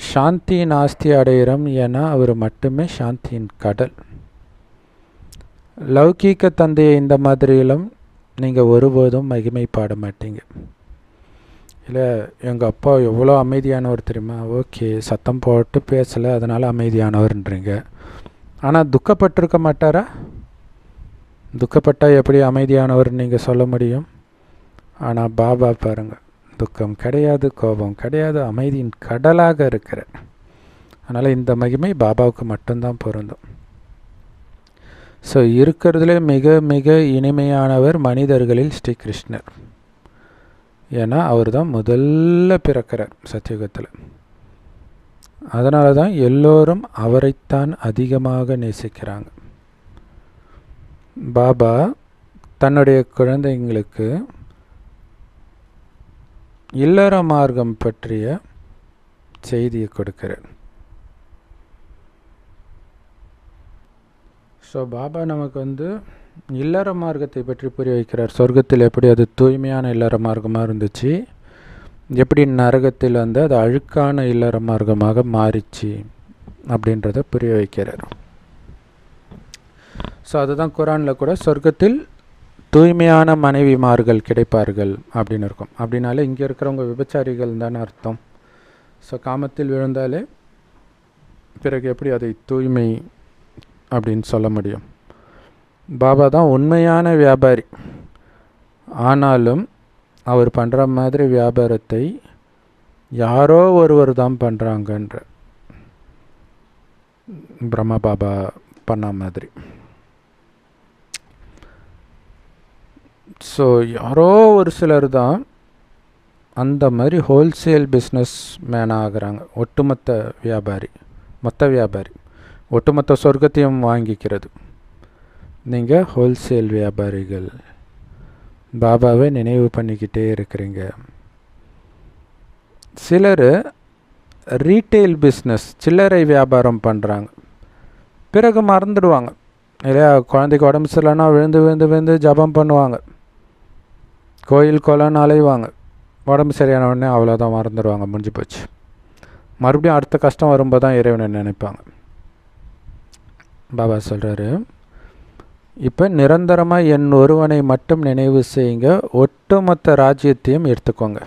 சாந்தியின் ஆஸ்தி அடையிறோம். ஏன்னா அவர் மட்டுமே சாந்தியின் கடல். லௌகீக தந்தையை இந்த மாதிரியிலும் நீங்கள் ஒருபோதும் மகிமை பாட மாட்டீங்க. இல்லை, எங்கள் அப்பா எவ்வளோ அமைதியானவர் தெரியுமா, ஓகே சத்தம் போட்டு பேசலை அதனால் அமைதியானவர்ன்றீங்க. ஆனால் துக்கப்பட்டிருக்க மாட்டாரா? துக்கப்பட்டால் எப்படி அமைதியானவர் நீங்கள் சொல்ல முடியும்? ஆனால் பாபா பாருங்கள், துக்கம் கிடையாது, கோபம் கிடையாது, அமைதியின் கடலாக இருக்கிற. அதனால் இந்த மகிமை பாபாவுக்கு மட்டும்தான் பொருந்தும். ஸோ இருக்கிறதுலே மிக மிக இனிமையானவர் மனிதர்களில் ஸ்ரீகிருஷ்ணர். ஏன்னா அவர் தான் முதல்ல பிறக்கிறார் சத்தியுகத்தில். அதனால தான் எல்லோரும் அவரைத்தான் அதிகமாக நேசிக்கிறாங்க. பாபா தன்னுடைய குழந்தைங்களுக்கு இல்லற மார்க்கம் பற்றிய செய்தியை கொடுக்கிறார். ஸோ பாபா நமக்கு இல்லற மார்க்கத்தை பற்றி புரிய வைக்கிறார். சொர்க்கத்தில் எப்படி அது தூய்மையான இல்லற மார்க்கமாக இருந்துச்சு, எப்படி நரகத்தில் அது அழுக்கான இல்லற மார்க்கமாக மாறிச்சு அப்படின்றத புரிய வைக்கிறார். ஸோ அதுதான் குரானில் கூட சொர்க்கத்தில் தூய்மையான மனைவிமார்கள் கிடைப்பார்கள் அப்படின்னு இருக்கும். அப்படின்னாலே இங்கே இருக்கிறவங்க விபச்சாரிகள் தானே அர்த்தம். ஸோ காமத்தில் விழுந்தாலே பிறகு எப்படி அதை தூய்மை அப்படின்னு சொல்ல முடியும்? பாபா தான் உண்மையான வியாபாரி. ஆனாலும் அவர் பண்ணுற மாதிரி வியாபாரத்தை யாரோ ஒருவர் தான் பண்ணுறாங்கன்ற பிரம்மா பாபா பண்ண மாதிரி. ஸோ யாரோ ஒரு சிலர் தான் அந்த மாதிரி ஹோல்சேல் பிஸ்னஸ் மேனாக ஆகிறாங்க. ஒட்டுமொத்த வியாபாரி, மொத்த வியாபாரி, ஒட்டுமொத்த சொர்க்கத்தையும் வாங்கிக்கிறது. நீங்கள் ஹோல்சேல் வியாபாரிகள், பாபாவை நினைவு பண்ணிக்கிட்டே இருக்கிறீங்க. சிலர் ரீட்டெயில் பிஸ்னஸ், சில்லறை வியாபாரம் பண்ணுறாங்க, பிறகு மறந்துடுவாங்க இல்லையா? குழந்தைக்கு உடம்பு சரியில்லைன்னா விழுந்து விழுந்து விழுந்து ஜபம் பண்ணுவாங்க, கோயில் கோலன்னு அலைவாங்க, உடம்பு சரியான உடனே அவ்வளோதான் மறந்துடுவாங்க, முடிஞ்சு போச்சு. மறுபடியும் அடுத்த கஷ்டம் வரும்போது தான் இறைவனை நினைப்பாங்க. பாபா சொல்கிறாரு, இப்போ நிரந்தரமாக என் ஒருவனை மட்டும் நினைவு செய்யுங்க, ஒட்டுமொத்த ராஜ்யத்தையும் எடுத்துக்கோங்க.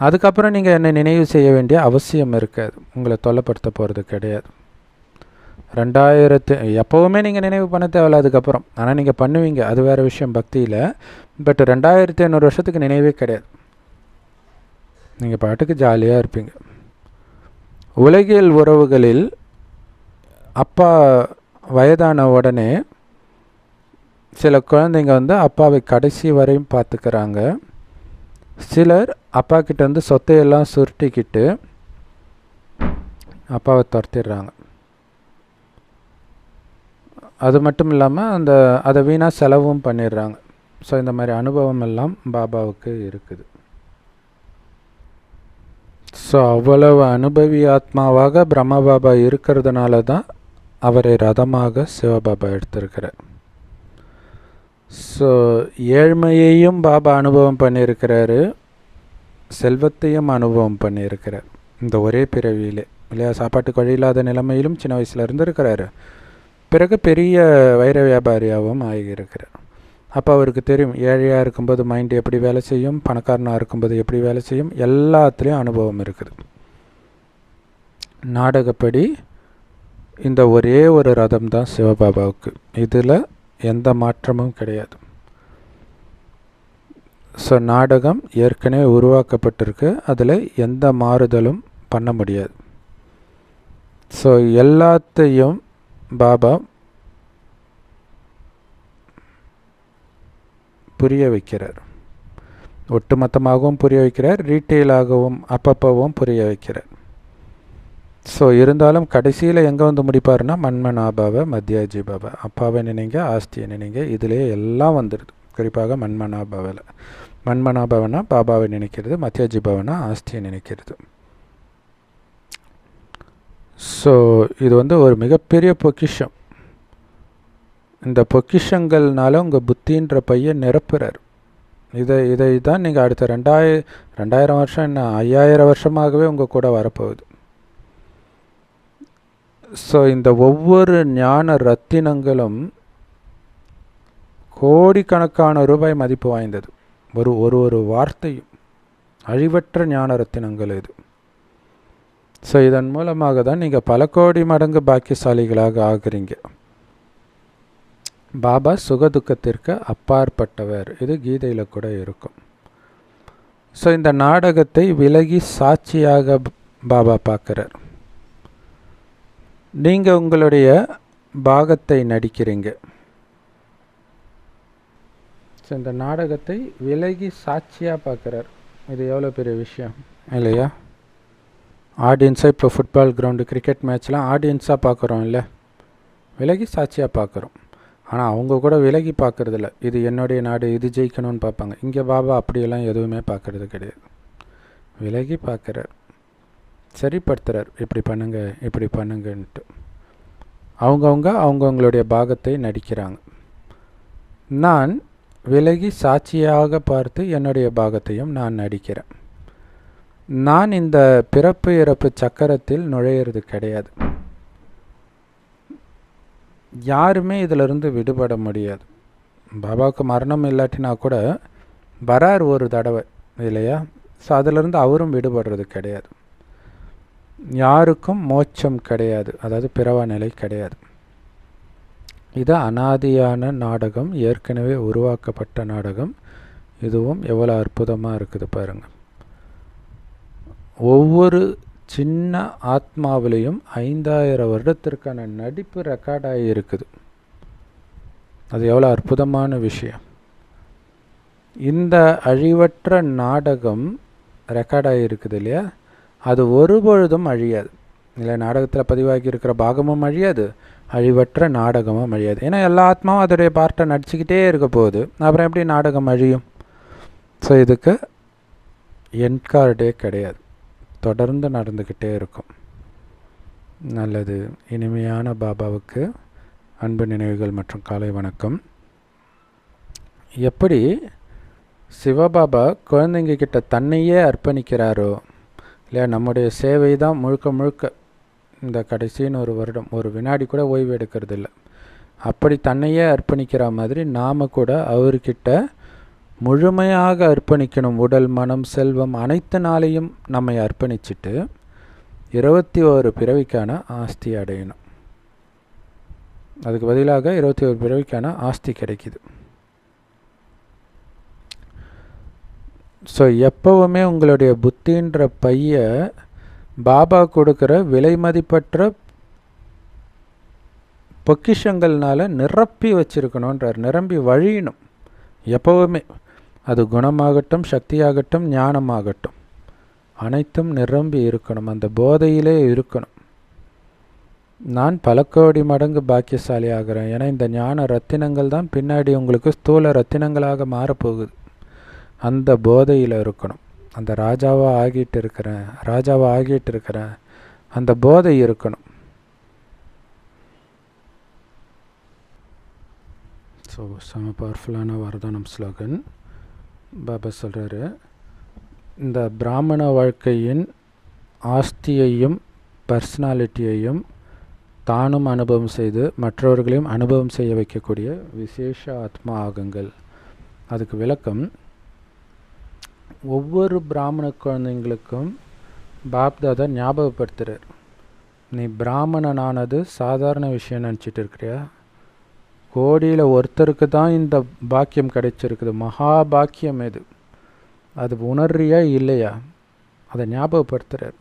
அதுக்கப்புறம் நீங்கள் என்னை நினைவு செய்ய வேண்டிய அவசியம் இருக்காது, உங்களை தொல்லைப்படுத்த போகிறது கிடையாது. 2000 எப்போவுமே நீங்கள் நினைவு பண்ண தேவையில்ல அதுக்கப்புறம். ஆனால் நீங்கள் பண்ணுவீங்க, அது வேறு விஷயம் பக்தியில். பட் 2500 வருஷத்துக்கு நினைவே கிடையாது. நீங்கள் பாட்டுக்கு ஜாலியாக இருப்பீங்க. உலகியல் உறவுகளில் அப்பா வயதான உடனே சில குழந்தைங்க அப்பாவை கடைசி வரையும் பார்த்துக்கிறாங்க. சிலர் அப்பா கிட்ட சொத்தையெல்லாம் சுருட்டிக்கிட்டு அப்பாவை துரத்திடுறாங்க. அது மட்டும் இல்லாமல் அதை வீணாக செலவும் பண்ணிடுறாங்க. ஸோ இந்த மாதிரி அனுபவம் எல்லாம் பாபாவுக்கு இருக்குது. ஸோ அவ்வளவு அனுபவி ஆத்மாவாக பிரம்ம பாபா இருக்கிறதுனால தான் அவரை ரதமாக சிவபாபா எடுத்திருக்கிறார். ஸோ ஏழ்மையையும் பாபா அனுபவம் பண்ணியிருக்கிறாரு, செல்வத்தையும் அனுபவம் பண்ணியிருக்கிறார் இந்த ஒரே பிறவியிலே இல்லையா? சாப்பாட்டுக்கு வழி இல்லாத நிலைமையிலும் சின்ன வயசில் இருந்திருக்கிறாரு. பிறகு பெரிய வைர வியாபாரியாகவும் ஆகியிருக்கிறார். அப்போ அவருக்கு தெரியும் ஏழையாக இருக்கும்போது மைண்டு எப்படி வேலை செய்யும், பணக்காரனாக இருக்கும்போது எப்படி வேலை செய்யும், எல்லாத்துலேயும் அனுபவம் இருக்குது. நாடகப்படி இந்த ஒரே ஒரு ரதம் தான் சிவபாபாவுக்கு, இதில் எந்த மாற்றமும் கிடையாது. ஸோ நாடகம் ஏற்கனவே உருவாக்கப்பட்டிருக்கு, அதில் எந்த மாறுதலும் பண்ண முடியாது. ஸோ எல்லாத்தையும் பாபா புரிய வைக்கிறார், ஒட்டுமொத்தமாகவும் புரிய வைக்கிறார், ரீட்டெயிலாகவும் அப்பப்பவும் புரிய வைக்கிறார். ஸோ இருந்தாலும் கடைசியில் எங்கே முடிப்பாருன்னா மன்மனாபாவை மத்தியாஜி பாபா, அப்பாவை நினைங்க, ஆஸ்தியை நினைங்க, இதிலே எல்லாம் வந்துடுது. குறிப்பாக மன்மனாபாவில், மன்மனாபாவனா பாபாவை நினைக்கிறது, மத்தியாஜி பாவனா ஆஸ்தியை நினைக்கிறது. ஸோ இது ஒரு மிகப்பெரிய பொக்கிஷம். இந்த பொக்கிஷங்கள்னால உங்கள் புத்தின்ற பையன் நிரப்புறார். இதை தான் நீங்கள் அடுத்த 2000 வருஷம் என்ன 5000 வருஷமாகவே உங்கள் கூட வரப்போகுது. ஸோ இந்த ஒவ்வொரு ஞான ரத்தினங்களும் கோடிக்கணக்கான ரூபாய் மதிப்பு வாய்ந்தது. ஒரு ஒரு ஒரு வார்த்தையும் அழிவற்ற ஞான ரத்தினங்கள் இது. ஸோ இதன் மூலமாக தான் நீங்கள் பல கோடி மடங்கு பாக்கியசாலிகளாக ஆகுறீங்க. பாபா சுகதுக்கத்திற்கு அப்பாற்பட்டவர். இது கீதையில் கூட இருக்கும். ஸோ இந்த நாடகத்தை விலகி சாட்சியாக பாபா பார்க்குறார். நீங்கள் உங்களுடைய பாகத்தை நடிக்கிறீங்க. ஸோ இந்த நாடகத்தை விலகி சாட்சியாக பார்க்குறார். இது எவ்வளோ பெரிய விஷயம் இல்லையா? ஆடியன்ஸாக இப்போ ஃபுட்பால் கிரவுண்டு, கிரிக்கெட் மேட்ச்லாம் ஆடியன்ஸாக பார்க்குறோம் இல்லை, விலகி சாட்சியாக பார்க்குறோம். ஆனால் அவங்க கூட விலகி பார்க்குறதில்ல. இது என்னுடைய நாடு, இது ஜெயிக்கணும்னு பார்ப்பாங்க. இங்கே பாபா அப்படியெல்லாம் எதுவுமே பார்க்குறது கிடையாது. விலகி பார்க்குறார், சரிப்படுத்துகிறார். இப்படி பண்ணுங்க, இப்படி பண்ணுங்கன்ட்டு. அவங்கவுங்களுடைய பாகத்தை நடிக்கிறாங்க. நான் விலகி சாட்சியாக பார்த்து என்னுடைய பாகத்தையும் நான் நடிக்கிறேன். நான் இந்த பிறப்பு இறப்பு சக்கரத்தில் நுழையிறது கிடையாது. யாருமே இதிலிருந்து விடுபட முடியாது. பாபாவுக்கு மரணம் இல்லாட்டினா கூட வரார் ஒரு தடவை இல்லையா? ஸோ அதிலிருந்து அவரும் விடுபடுறது கிடையாது. யாருக்கும் மோட்சம் கிடையாது, அதாவது பிறவா நிலை கிடையாது. இது அனாதியான நாடகம், ஏற்கனவே உருவாக்கப்பட்ட நாடகம். இதுவும் எவ்வளோ அற்புதமாக இருக்குது பாருங்கள். ஒவ்வொரு சின்ன ஆத்மாவிலையும் 5000 வருடத்திற்கான நடிப்பு ரெக்கார்டாகி இருக்குது. அது எவ்வளோ அற்புதமான விஷயம். இந்த அழிவற்ற நாடகம் ரெக்கார்டாகி இருக்குது இல்லையா? அது ஒருபொழுதும் அழியாது இல்லை. நாடகத்தில் பதிவாகி இருக்கிற பாகமும் அழியாது, அழிவற்ற நாடகமும் அழியாது. ஏன்னா எல்லா ஆத்மாவும் அதோடைய பார்ட்டை நடிச்சுக்கிட்டே இருக்க போகுது. அப்புறம் எப்படி நாடகம் அழியும்? ஸோ இதுக்கு என்கார்டே கிடையாது, தொடர்ந்து நடந்துக்கிட்டே இருக்கும். நல்லது. இனிமையான பாபாவுக்கு அன்பு நினைவுகள் மற்றும் காலை வணக்கம். எப்படி சிவபாபா குழந்தைங்க கிட்ட தன்னையே அர்ப்பணிக்கிறாரோ இல்லையா? நம்முடைய சேவை தான் முழுக்க முழுக்க இந்த கடைசின்னு ஒரு வருடம், ஒரு வினாடி கூட ஓய்வு எடுக்கிறது இல்லை. அப்படி தன்னையே அர்ப்பணிக்கிற மாதிரி நாம் கூட அவர்கிட்ட முழுமையாக அர்ப்பணிக்கணும். உடல், மனம், செல்வம் அனைத்து நாளையும் நம்மை அர்ப்பணிச்சுட்டு 21 பிறவிக்கான ஆஸ்தி அடையணும். அதுக்கு பதிலாக 21 பிறவிக்கான ஆஸ்தி கிடைக்கிது. ஸோ எப்போவுமே உங்களுடைய புத்தின்ற பைய பாபா கொடுக்குற விலை மதிப்பற்ற பொக்கிஷங்கள்னால நிரப்பி வச்சிருக்கணுன்றார். நிரம்பி வழியணும் எப்போவுமே. அது குணமாகட்டும், சக்தியாகட்டும், ஞானமாகட்டும், அனைத்தும் நிரம்பி இருக்கணும். அந்த போதையிலே இருக்கணும். நான் பல கோடி மடங்கு பாக்கியசாலி ஆகிறேன். ஏன்னா இந்த ஞான ரத்தினங்கள் தான் பின்னாடி உங்களுக்கு ஸ்தூல ரத்தினங்களாக மாறப்போகுது. அந்த போதையில் இருக்கணும். அந்த ராஜாவாக ஆகிட்டு இருக்கிறேன் அந்த போதை இருக்கணும். ஸோ செம பவர்ஃபுல்லான வரதானம் ஸ்லோகன். பாபா சொல்கிறாரு, இந்த பிராமண வாழ்க்கையின் ஆஸ்தியையும் பர்சனாலிட்டியையும் தானும் அனுபவம் செய்து மற்றவர்களையும் அனுபவம் செய்ய வைக்கக்கூடிய விசேஷ ஆத்மா ஆகுங்கள். அதுக்கு விளக்கம், ஒவ்வொரு பிராமண குழந்தைங்களுக்கும் பாப்தாதா ஞாபகப்படுத்துகிறார். நீ பிராமணனானது சாதாரண விஷயம் நினச்சிட்டு இருக்கிறியா? கோடியில் ஒருத்தருக்கு தான் இந்த பாக்கியம் கிடைச்சிருக்குது, மகா பாக்கியம் இது. அது உணர்றியா இல்லையா? அதை ஞாபகப்படுத்துகிறார்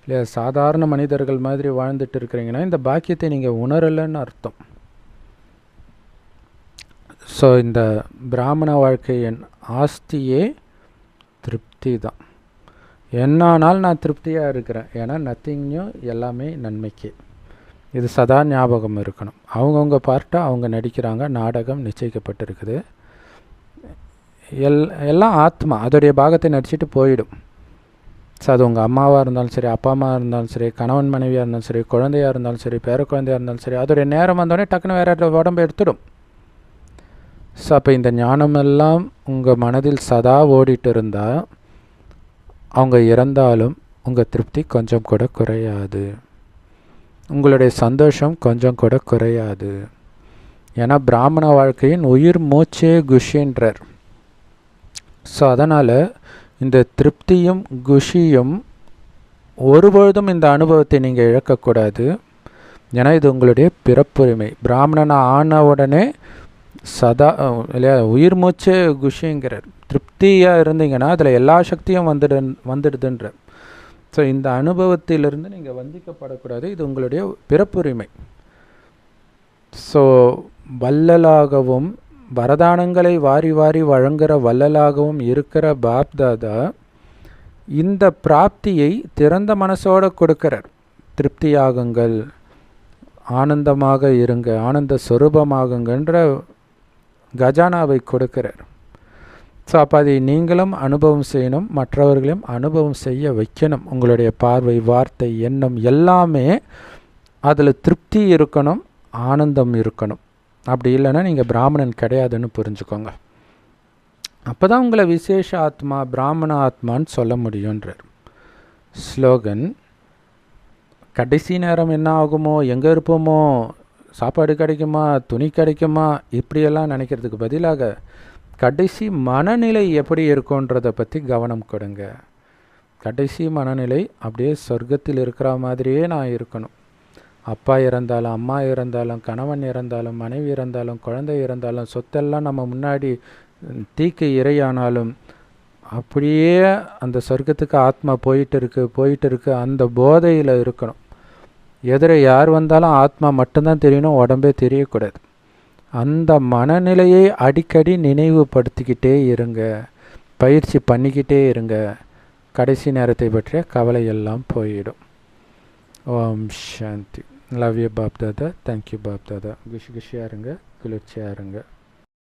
இல்லையா? சாதாரண மனிதர்கள் மாதிரி வாழ்ந்துட்டு இருக்கிறீங்கன்னா இந்த பாக்கியத்தை நீங்கள் உணரலைன்னு அர்த்தம். ஸோ இந்த பிராமண வாழ்க்கையின் ஆஸ்தியே திருப்தி தான். என்னானாலும் நான் திருப்தியாக இருக்கிறேன், ஏன்னா நத்திங் நியூ, எல்லாமே நன்மைக்கு. இது சதா ஞாபகம் இருக்கணும். அவங்கவுங்க பார்ட்டை அவங்க நடிக்கிறாங்க, நாடகம் நிச்சயிக்கப்பட்டிருக்குது. எல்லாம் ஆத்மா அதோடைய பாகத்தை நடிச்சிட்டு போயிடும். ஸோ அது உங்கள் அம்மாவாக இருந்தாலும் சரி, அப்பா அம்மா இருந்தாலும் சரி, கணவன் மனைவியாக இருந்தாலும் சரி, குழந்தையாக இருந்தாலும் சரி, பேர குழந்தையாக இருந்தாலும் சரி, அதோடைய நேரம் வந்தோடனே டக்குன்னு வேறு உடம்பு எடுத்துடும். ஸோ அப்போ இந்த ஞானமெல்லாம் உங்கள் மனதில் சதா ஓடிட்டு இருந்தால் அவங்க இறந்தாலும் உங்கள் திருப்தி கொஞ்சம் கூட குறையாது, உங்களுடைய சந்தோஷம் கொஞ்சம் கூட குறையாது. ஏன்னா பிராமண வாழ்க்கையின் உயிர் மூச்சே குஷின்றார். ஸோ அதனால் இந்த திருப்தியும் குஷியும் ஒருபொழுதும் இந்த அனுபவத்தை நீங்கள் இழக்கக்கூடாது. ஏன்னா இது உங்களுடைய பிறப்புரிமை. பிராமணனாக ஆன உடனே சதா இல்லையா உயிர் மூச்சே குஷிங்கிறார். திருப்தியாக இருந்தீங்கன்னா அதில் எல்லா சக்தியும் வந்துடுதுன்ற. ஸோ இந்த அனுபவத்திலிருந்து நீங்கள் வஞ்சிக்கப்படக்கூடாது. இது உங்களுடைய பிறப்புரிமை. ஸோ வள்ளலாகவும் வரதானங்களை வாரி வாரி வழங்குகிற வள்ளலாகவும் இருக்கிற பாப்தாதா இந்த பிராப்தியை திறந்த மனசோடு கொடுக்கிறார். திருப்தியாகுங்கள், ஆனந்தமாக இருங்க, ஆனந்த சொரூபமாகுங்கன்ற கஜானாவை கொடுக்கிறார். ஸோ அப்போ அதை நீங்களும் அனுபவம் செய்யணும், மற்றவர்களையும் அனுபவம் செய்ய வைக்கணும். உங்களுடைய பார்வை, வார்த்தை, எண்ணம் எல்லாமே அதில் திருப்தி இருக்கணும், ஆனந்தம் இருக்கணும். அப்படி இல்லைன்னா நீங்கள் பிராமணன் கிடையாதுன்னு புரிஞ்சுக்கோங்க. அப்போ தான் உங்களை விசேஷ ஆத்மா, பிராமண ஆத்மான்னு சொல்ல முடியுன்றார். ஸ்லோகன்: கடைசி நேரம் என்ன ஆகுமோ, எங்கே இருப்போமோ, சாப்பாடு கிடைக்குமா, துணி கிடைக்குமா, இப்படியெல்லாம் நினைக்கிறதுக்கு பதிலாக கடைசி மனநிலை எப்படி இருக்குன்றதை பற்றி கவனம் கொடுங்க. கடைசி மனநிலை அப்படியே சொர்க்கத்தில் இருக்கிற மாதிரியே நான் இருக்கணும். அப்பா இறந்தாலும், அம்மா இறந்தாலும், கணவன் இறந்தாலும், மனைவி இறந்தாலும், குழந்தை இறந்தாலும், சொத்தெல்லாம் நம்ம முன்னாடி தீக்கு இரையானாலும் அப்படியே அந்த சொர்க்கத்துக்கு ஆத்மா போயிட்டு இருக்கு அந்த போதையில் இருக்கணும். எதிர யார் வந்தாலும் ஆத்மா மட்டும்தான் தெரியணும், உடம்பே தெரியக்கூடாது. அந்த மனநிலையை அடிக்கடி நினைவுபடுத்திக்கிட்டே இருங்க, பயிற்சி பண்ணிக்கிட்டே இருங்க. கடைசி நேரத்தை பற்றிய கவலை எல்லாம் போயிடும். ஓம் சாந்தி. Love you Bapdada. Thank you Bapdada. குஷியாக இருங்க, குளிர்ச்சியாக இருங்க.